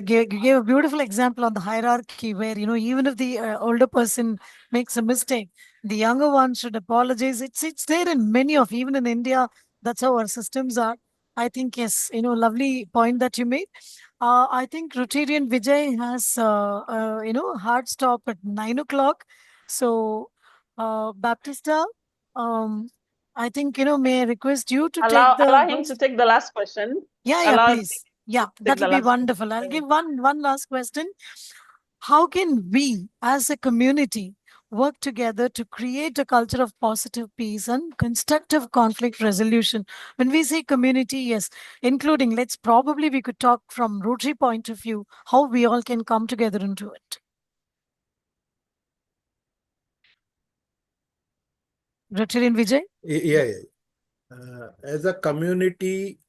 gave a beautiful example on the hierarchy where, even if the older person makes a mistake, the younger one should apologize. It's there in many of, even in India, that's how our systems are. I think, yes, lovely point that you made. I think Rotarian Vijay has, hard stop at 9 o'clock. So, Baptista, I think, may I request you to take the... Allow him to take the last question. Yeah, please. Yeah, that will be wonderful. I'll give one last question. How can we, as a community, work together to create a culture of positive peace and constructive conflict resolution? When we say community, yes, including, we could talk from Rotary point of view, how we all can come together into it. Rotarian Vijay? Yeah. As a community,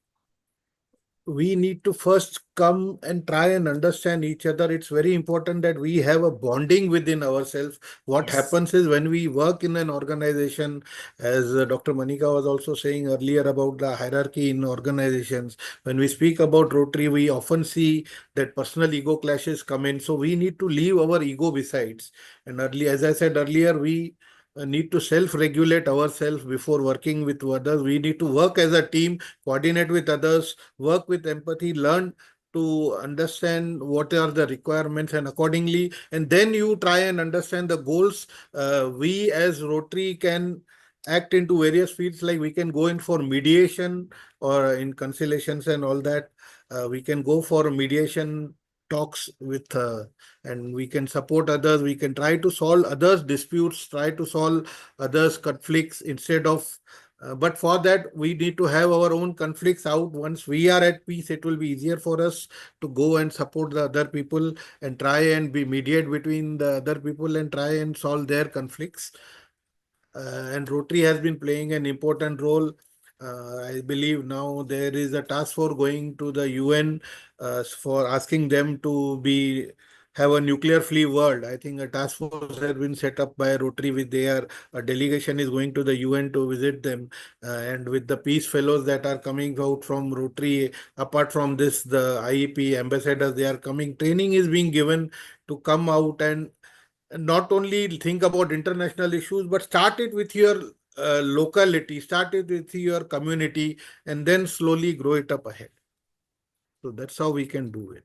we need to first come and try and understand each other. It's very important that we have a bonding within ourselves. What happens is when we work in an organization, as Dr. Manika was also saying earlier about the hierarchy in organizations, when we speak about Rotary, we often see that personal ego clashes come in. So we need to leave our ego besides. And as I said earlier, we need to self-regulate ourselves before working with others. We need to work as a team, coordinate with others, work with empathy, learn to understand what are the requirements, and accordingly, and then you try and understand the goals. We as Rotary can act into various fields, like we can go in for mediation or in conciliations and all that. We can go for mediation talks with and we can support others. We can try to solve others' disputes, try to solve others' conflicts instead of But for that, we need to have our own conflicts out. Once we are at peace, it will be easier for us to go and support the other people and try and be mediate between the other people and try and solve their conflicts. And Rotary has been playing an important role. I believe now there is a task force going to the UN for asking them to have a nuclear-free world. I think a task force has been set up by Rotary with their a delegation is going to the UN to visit them, and with the peace fellows that are coming out from Rotary. Apart from this, the IEP ambassadors, they are coming. Training is being given to come out and not only think about international issues, but start it with your locality, start it with your community, and then slowly grow it up ahead. So that's how we can do it.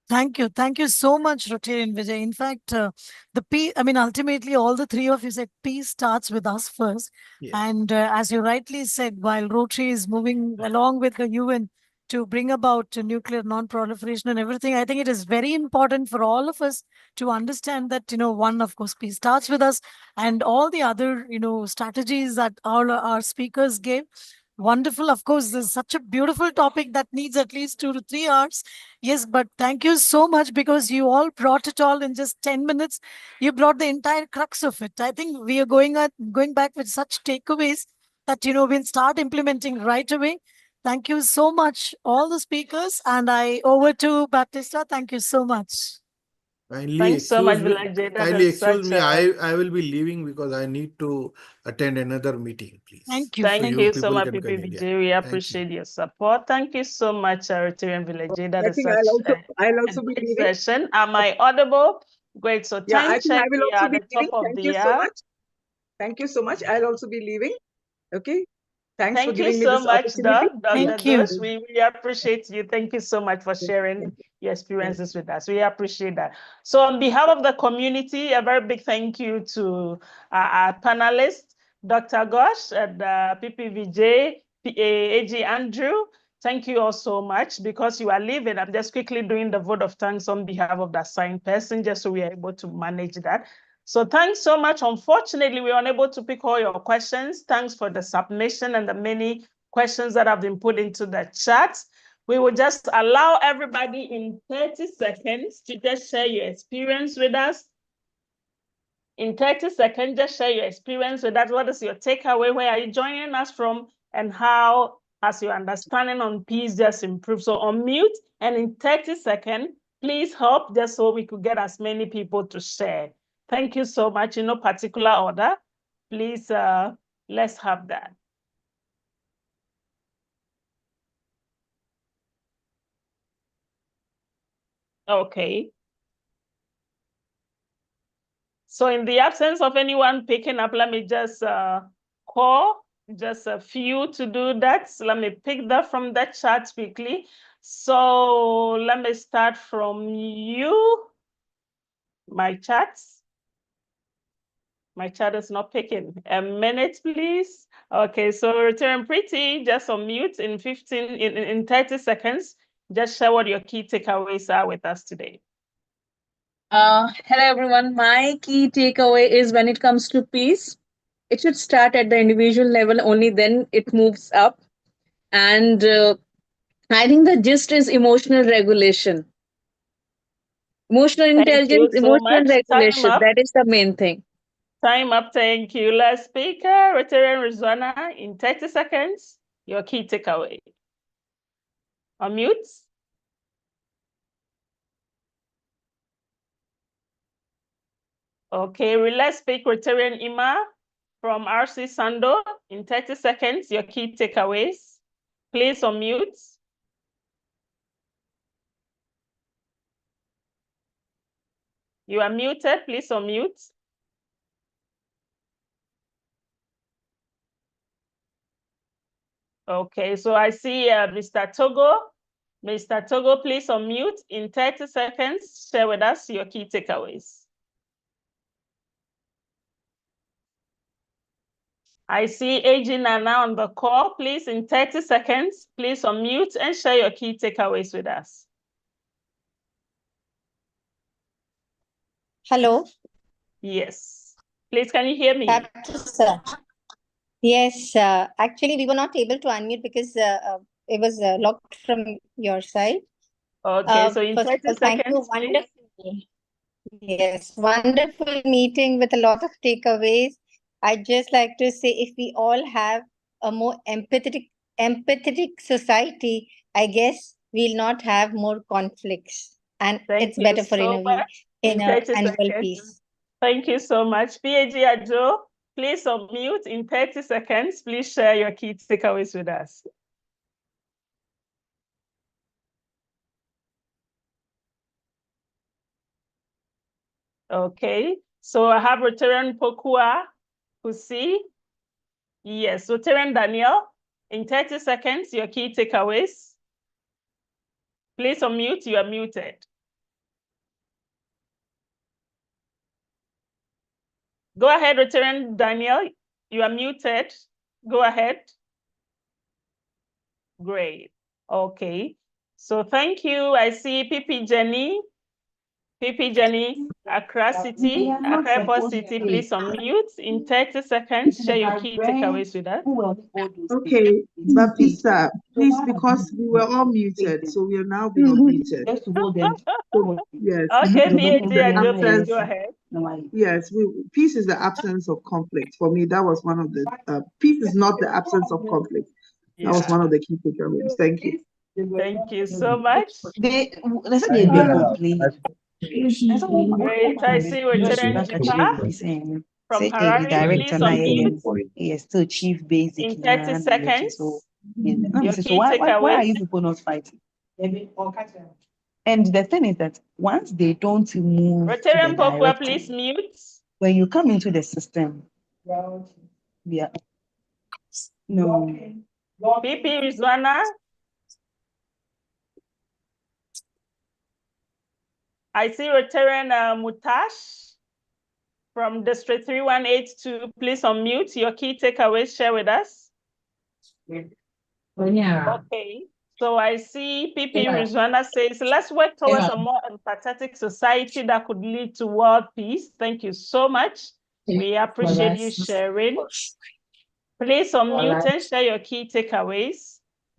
Thank you. Thank you so much, Rotary and Vijay. In fact, ultimately, all the three of you said peace starts with us first. Yes. And as you rightly said, while Rotary is moving along with the UN to bring about nuclear non-proliferation and everything, I think it is very important for all of us to understand that, one, of course, peace starts with us, and all the other, strategies that all our speakers gave. Wonderful. Of course, this is such a beautiful topic that needs at least 2 to 3 hours. Yes, but thank you so much because you all brought it all in just 10 minutes. You brought the entire crux of it. I think we are going back with such takeaways that, we'll start implementing right away. Thank you so much, all the speakers. And over to Baptista. Thank you so much. Thanks so much, Balaji. Kindly excuse me. I will be leaving because I need to attend another meeting, please. Thank you. Thank you so much, can continue. Vijay. We appreciate your support. Thank you so much, Rtn Vijay. That I is think such I'll also be great leaving. session. Am I audible? Great. So Yeah, I time think I check. will We also are be at the top leaving. of Thank the you so hour. much. Thank you so much. I'll also be leaving. Okay. Thanks for Thank you giving me so this much, opportunity. Dr. Thank you. Ghosh. We really appreciate you. Thank you so much for sharing your experiences with us. We appreciate that. So on behalf of the community, a very big thank you to our panelists, Dr. Ghosh and PPVJ, AG Andrew. Thank you all so much because you are leaving. I'm just quickly doing the vote of thanks on behalf of the assigned person, just so we are able to manage that. So thanks so much. Unfortunately, we are unable to pick all your questions. Thanks for the submission and the many questions that have been put into the chat. We will just allow everybody in 30 seconds to just share your experience with us. In 30 seconds, just share your experience with us. What is your takeaway? Where are you joining us from? And how has your understanding on peace just improved? So unmute, and in 30 seconds, please help just so we could get as many people to share. Thank you so much. In no particular order, please, let's have that. Okay. So in the absence of anyone picking up, let me just call just a few to do that. So let me pick that from the chat quickly. So let me start from you. My chat is not picking. A minute, please. Okay, so return pretty, just unmute in 30 seconds. Just share what your key takeaways are with us today. Hello, everyone. My key takeaway is when it comes to peace, it should start at the individual level, only then it moves up. And I think the gist is emotional regulation. Emotional intelligence, emotional regulation. That is the main thing. Time up. Thank you. Last speaker, Rtn Rizwana, in 30 seconds, your key takeaway. Unmute. Okay, let's speak Rotarian Ima from RC Sando. In 30 seconds, your key takeaways. Please unmute. You are muted. Please unmute. Okay, so I see Mr. Togo. Mr. Togo, please unmute. In 30 seconds, share with us your key takeaways. I see AG Nana on the call. Please, in 30 seconds, please unmute and share your key takeaways with us. Hello. Yes. Please, can you hear me? Sir. Yes, actually, we were not able to unmute because it was locked from your side. Okay, so in First of 30 all, thank you. seconds, please. Wonderful. Yes, wonderful meeting with a lot of takeaways. I'd just like to say if we all have a more empathetic society, I guess we'll not have more conflicts. And Thank it's you better for so much. In inner 30 and world seconds. peace. Thank you so much. PAG Ajo, please unmute in 30 seconds. Please share your key takeaways with us. Okay, so I have Rotarian Pokua Kusi. Yes, Rotarian Daniel, in 30 seconds, your key takeaways. Please unmute, you are muted. Go ahead, Rotarian Daniel, you are muted. Go ahead. Great, okay. So thank you, I see PP Jenny. PP Jenny, Accra City, Accra City, please unmute in 30 seconds. Share your key takeaways with us. Okay, Baptista, please, because we were all muted, so we are now being unmuted. Yes. Okay, Peace PAG is the Ajo, please absence. go ahead. Yes, peace is the absence of conflict. For me, that was one of the peace is not the absence of conflict. That was one of the key takeaways. Thank you. Thank you so much. They Great, I see Rotarian Jipa from Harare, please unmute yes, so chief basic in 30 seconds. So Your so key why are takeaways. you people not fighting? And the thing is that once they don't move to the Rotarian Pokua, director, please mute. when you come into the system, yeah, no. PP Rizwana. I see Rotarian Mutash from District 3182. Please unmute your key takeaways. Share with us. Okay. So I see PP Rizwana says, let's work towards a more empathetic society that could lead to world peace. Thank you so much. We appreciate you sharing. Please unmute and share your key takeaways.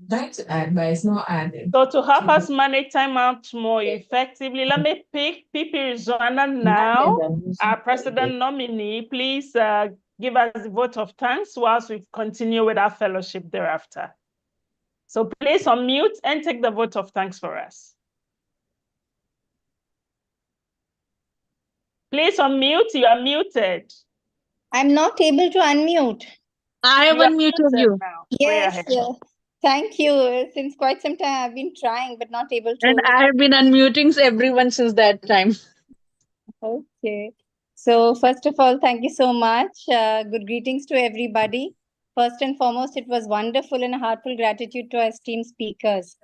That's add, but it's not added. So to help us manage time out more effectively, let me pick PP Rizwana now, our president nominee. Please give us the vote of thanks whilst we continue with our fellowship thereafter. So please unmute and take the vote of thanks for us. Please unmute, you are muted. I'm not able to unmute. I have You are unmuted you. now. Yes, thank you. Since quite some time I've been trying, but not able to. And I have been unmuting everyone since that time. Okay. So first of all, thank you so much. Good greetings to everybody. First and foremost, it was wonderful and a heartfelt gratitude to our esteemed speakers,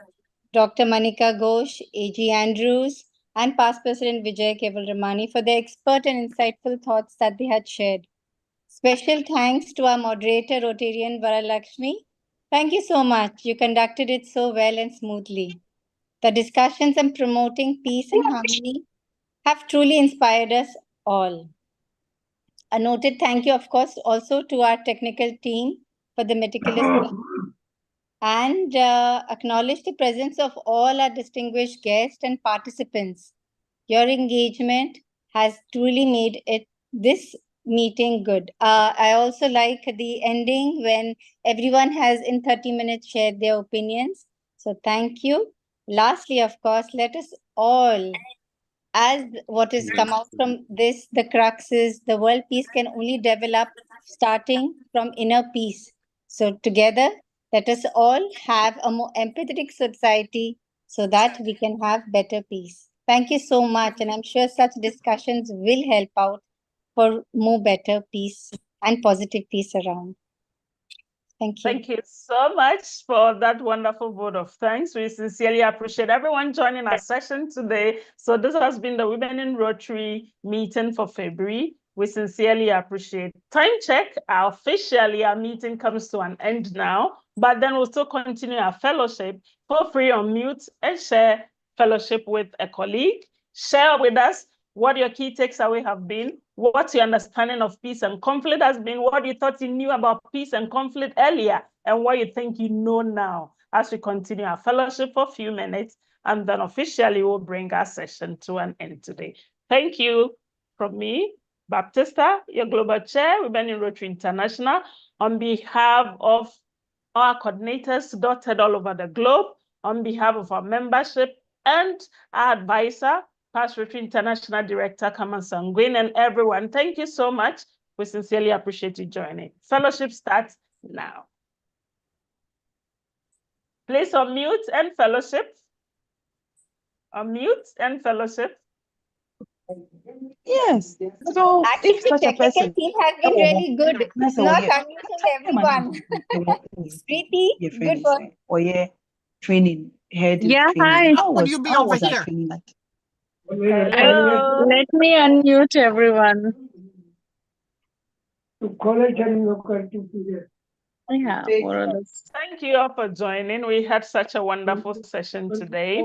Dr. Manika Ghosh, A.G. Andrews, and past President Vijay Kewalramani for their expert and insightful thoughts that they had shared. Special thanks to our moderator, Rtn Varalakshmi. Thank you so much. You conducted it so well and smoothly. The discussions on promoting peace and harmony have truly inspired us all. A noted thank you, of course, also to our technical team for the meticulous and acknowledge the presence of all our distinguished guests and participants. Your engagement has truly made this meeting good. I also like the ending when everyone has in 30 minutes shared their opinions. So thank you. Lastly, of course, let us all, as what is come out from this, the crux is the world peace can only develop starting from inner peace. So together, let us all have a more empathetic society so that we can have better peace. Thank you so much. And I'm sure such discussions will help out for more better peace and positive peace around. Thank you. Thank you so much for that wonderful vote of thanks. We sincerely appreciate everyone joining our session today. So this has been the Women in Rotary meeting for February. We sincerely appreciate. Time check, officially our meeting comes to an end now, but then we'll still continue our fellowship. Feel free on mute and share fellowship with a colleague. Share with us what your key takeaways have been, what your understanding of peace and conflict has been, what you thought you knew about peace and conflict earlier, and what you think you know now, as we continue our fellowship for a few minutes, and then officially we'll bring our session to an end today. Thank you from me, Baptista, your Global Chair, Women in Rotary International, on behalf of our coordinators dotted all over the globe, on behalf of our membership and our advisor, Past Rotary International Director, Kaman Sangwin, and everyone. Thank you so much. We sincerely appreciate you joining. Fellowship starts now. Please unmute and fellowship. Unmute and fellowship. Yes. So Actually, if such a technical person, team has been really good. It's not unmuting everyone. Preeti, good for or yeah, training, head Yeah, training. hi. How Would you be how over was that here? training like? Hello. Let me unmute everyone. Yeah, more or less. Thank you all for joining. We had such a wonderful session today.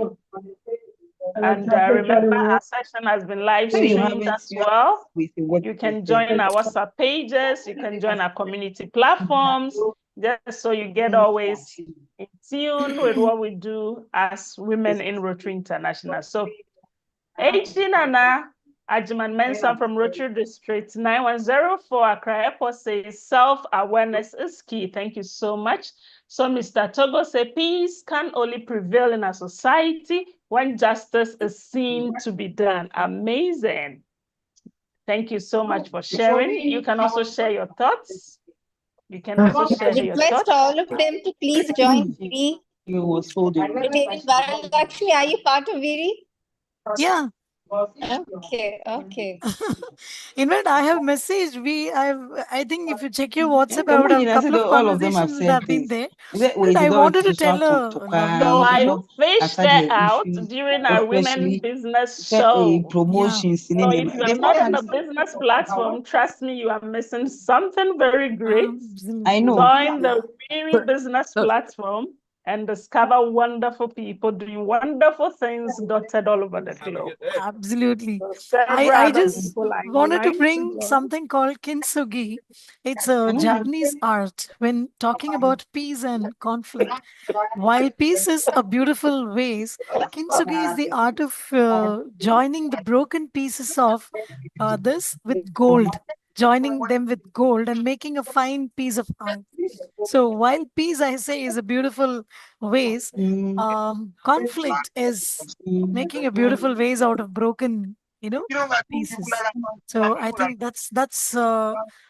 And remember, our session has been live streamed as well. You can join our WhatsApp pages. You can join our community platforms, just so you get always in tune with what we do as Women in Rotary International. So, 18 Anna Ajiman Mensah from Rotary District 9104 Accra Airport says self-awareness is key. Thank you so much. So Mr. Togo says peace can only prevail in a society when justice is seen to be done. Amazing. Thank you so much for sharing. You can also share your thoughts. You can also share your request thoughts. all of them to please join Viri. Rtn Varalakshmi, are you part of Viri? Yeah. Okay, okay. In fact, I have messaged. I think if you check your WhatsApp, I would have a couple of all of them have conversations that have been there. But But I wanted to tell a So lovely, I fished her out during our women business show. promotions. So if you're not on the business platform, trust me, you are missing something very great. I know. Join the Viri business platform and discover wonderful people doing wonderful things dotted all over the globe. Absolutely. So I just people are wanted to online bring join. something called kintsugi. It's a Japanese art when talking about peace and conflict. While peace is a beautiful ways, kintsugi is the art of joining the broken pieces of this with gold, joining them with gold and making a fine piece of art. So while peace, I say, is a beautiful ways, conflict is making a beautiful ways out of broken, pieces. So I think that's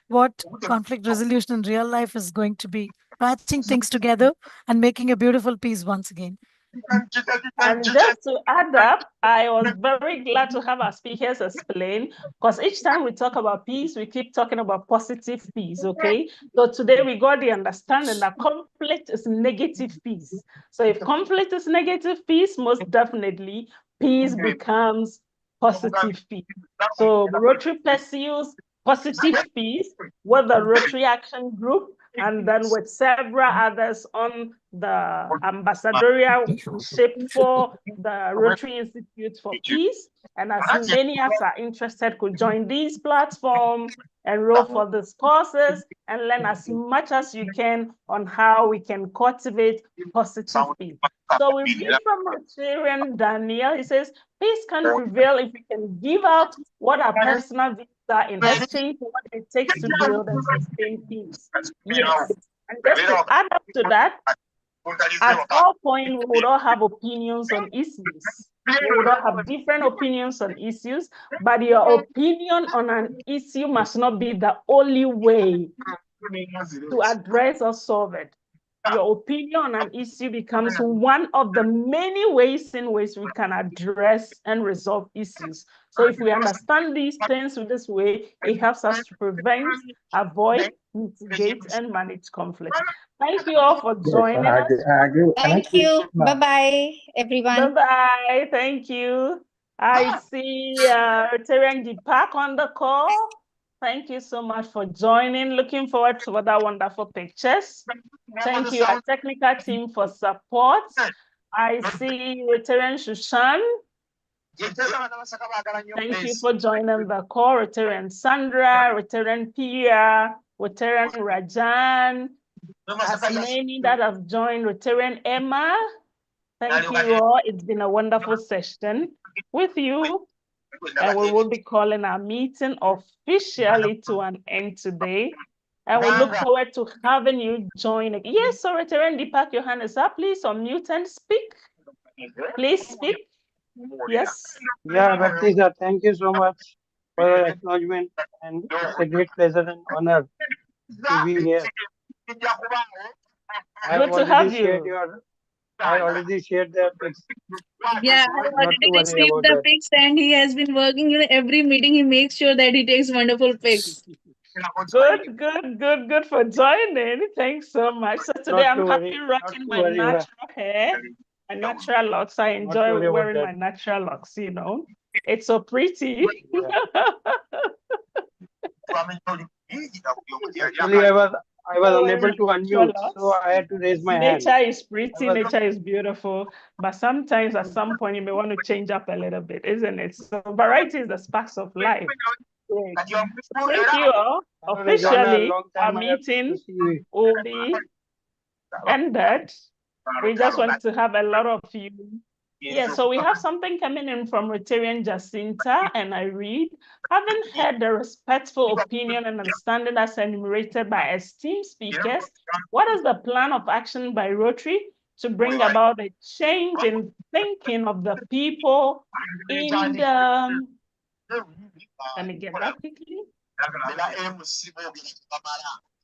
what conflict resolution in real life is going to be: patching things together and making a beautiful piece once again. And just to add up, I was very glad to have our speakers explain, because each time we talk about peace, we keep talking about positive peace, okay? So today we got the understanding that conflict is negative peace. So if conflict is negative peace, most definitely peace becomes positive peace. So Rotary pursues positive peace with the Rotary Action Group, and then with several others on the ambassadorial ship for the Rotary Institute for Peace. And as many as are interested could join these platforms, enroll for these courses, and learn as much as you can on how we can cultivate positive peace. So we read from Rotarian Daniel. He says, peace can prevail if we can give out what our personal views are in exchange for what it takes to build and sustain peace. Yes. And just to add up to that, at all points, we would all have opinions on issues. We would all have different opinions on issues, but your opinion on an issue must not be the only way to address or solve it. Your opinion on an issue becomes one of the many ways in which we can address and resolve issues. So if we understand these things in this way, it helps us to prevent, avoid, mitigate, and manage conflict. Thank you all for joining us. Thank you. Bye-bye, everyone. Bye-bye. Thank you. I see Rotarian Deepak on the call. Thank you so much for joining. Looking forward to other wonderful pictures. Thank you, our technical team, for support. I see Rotarian Shushan. Thank you for joining the call, Rtn Sandra, Rtn Pia, Rtn Rajan, as many that have joined, Rtn Emma. Thank you all. It's been a wonderful session with you. And we will be calling our meeting officially to an end today. And we look forward to having you join again. Yes, so Rtn Deepak, your hand is up. Please unmute and speak. Please speak. Yes. Yeah, Baptista, thank you so much for your acknowledgement, and it's a great pleasure and honor to be here. Good to have you. I already shared the pics. Yeah, I Not already to worry received about the that. pics, and he has been working. Every meeting he makes sure that he takes wonderful pics. Good for joining. Thanks so much. So today I'm happy rocking my natural hair, my natural locks. I enjoy wearing my natural locks, you know. It's so pretty. Actually, I was unable to unmute, so I had to raise my hand. Nature is pretty, nature is beautiful, but sometimes at some point you may want to change up a little bit, isn't it? So variety is the sparks of life. Great. Thank you all. Officially, our meeting will be ended. We just want to have a lot of you. Yeah, so we have something coming in from Rotarian Jacinta, and I read, having heard the respectful opinion and understanding as enumerated by esteemed speakers, what is the plan of action by Rotary to bring about a change in thinking of the people in the... Let me get that quickly.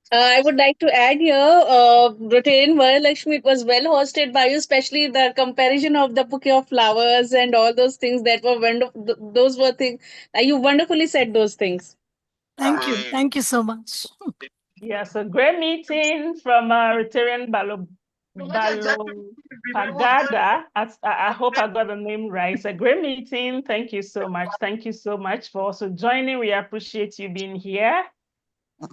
I would like to add here, Rtn Varalakshmi, it was well hosted by you, especially the comparison of the bouquet of flowers and all those things that were wonderful. Those were things, you wonderfully said those things. Thank you. Thank you so much. Yes, a great meeting from Rtn Balopagada. I hope I got the name right. It's a great meeting. Thank you so much. Thank you so much for also joining. We appreciate you being here.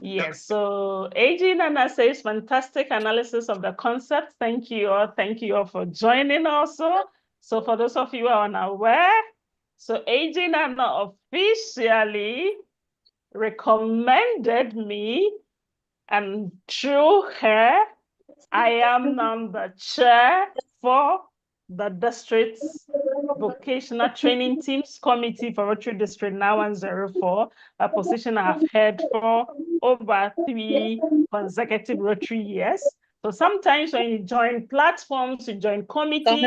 Yes, so AG Nana says fantastic analysis of the concept. Thank you all. Thank you all for joining also. So for those of you who are unaware, so AG Nana officially recommended me, and through her, I am now the chair for the district's vocational training teams committee for Rotary District 9104, a position I've held for over 3 consecutive Rotary years. So sometimes when you join platforms, you join committees,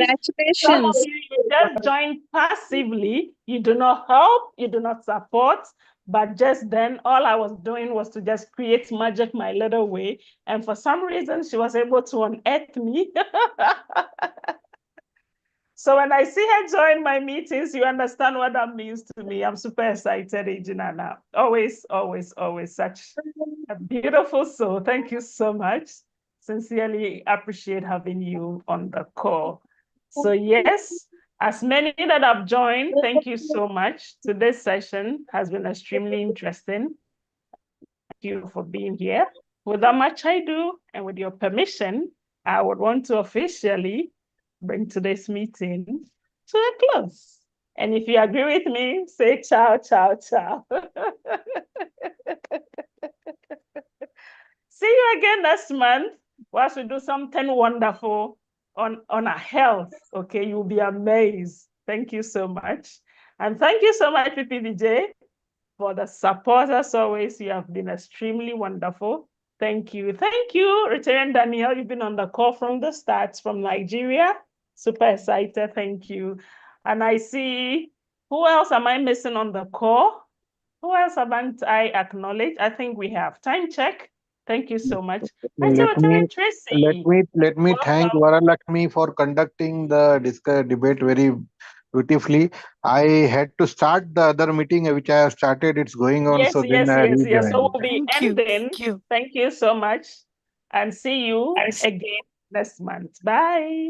some of you just join passively, you do not help, you do not support, but just then all I was doing was to just create magic my little way. And for some reason, she was able to unearth me. So when I see her join my meetings, you understand what that means to me. I'm super excited, Regina, now. Always, always, always such a beautiful soul. Thank you so much. Sincerely appreciate having you on the call. So yes, as many that have joined, thank you so much. Today's session has been extremely interesting. Thank you for being here. Without much ado, and with your permission, I would want to officially bring today's meeting to a close. And if you agree with me, say ciao, ciao, ciao. See you again next month whilst we do something wonderful on our health. Okay, you'll be amazed. Thank you so much. And thank you so much, Vijay, for the support. As always, you have been extremely wonderful. Thank you. Thank you, Rtn Daniel. You've been on the call from the start from Nigeria. Super excited. Thank you. And I see, who else am I missing on the call? Who else haven't I acknowledged? I think we have. Time check. Thank you so much. Let me thank Varalakshmi for conducting the debate very beautifully. I had to start the other meeting which I have started. It's going on. Yes, So yes, then yes. So we'll be ending. Thank you so much. And see you again next month. Bye.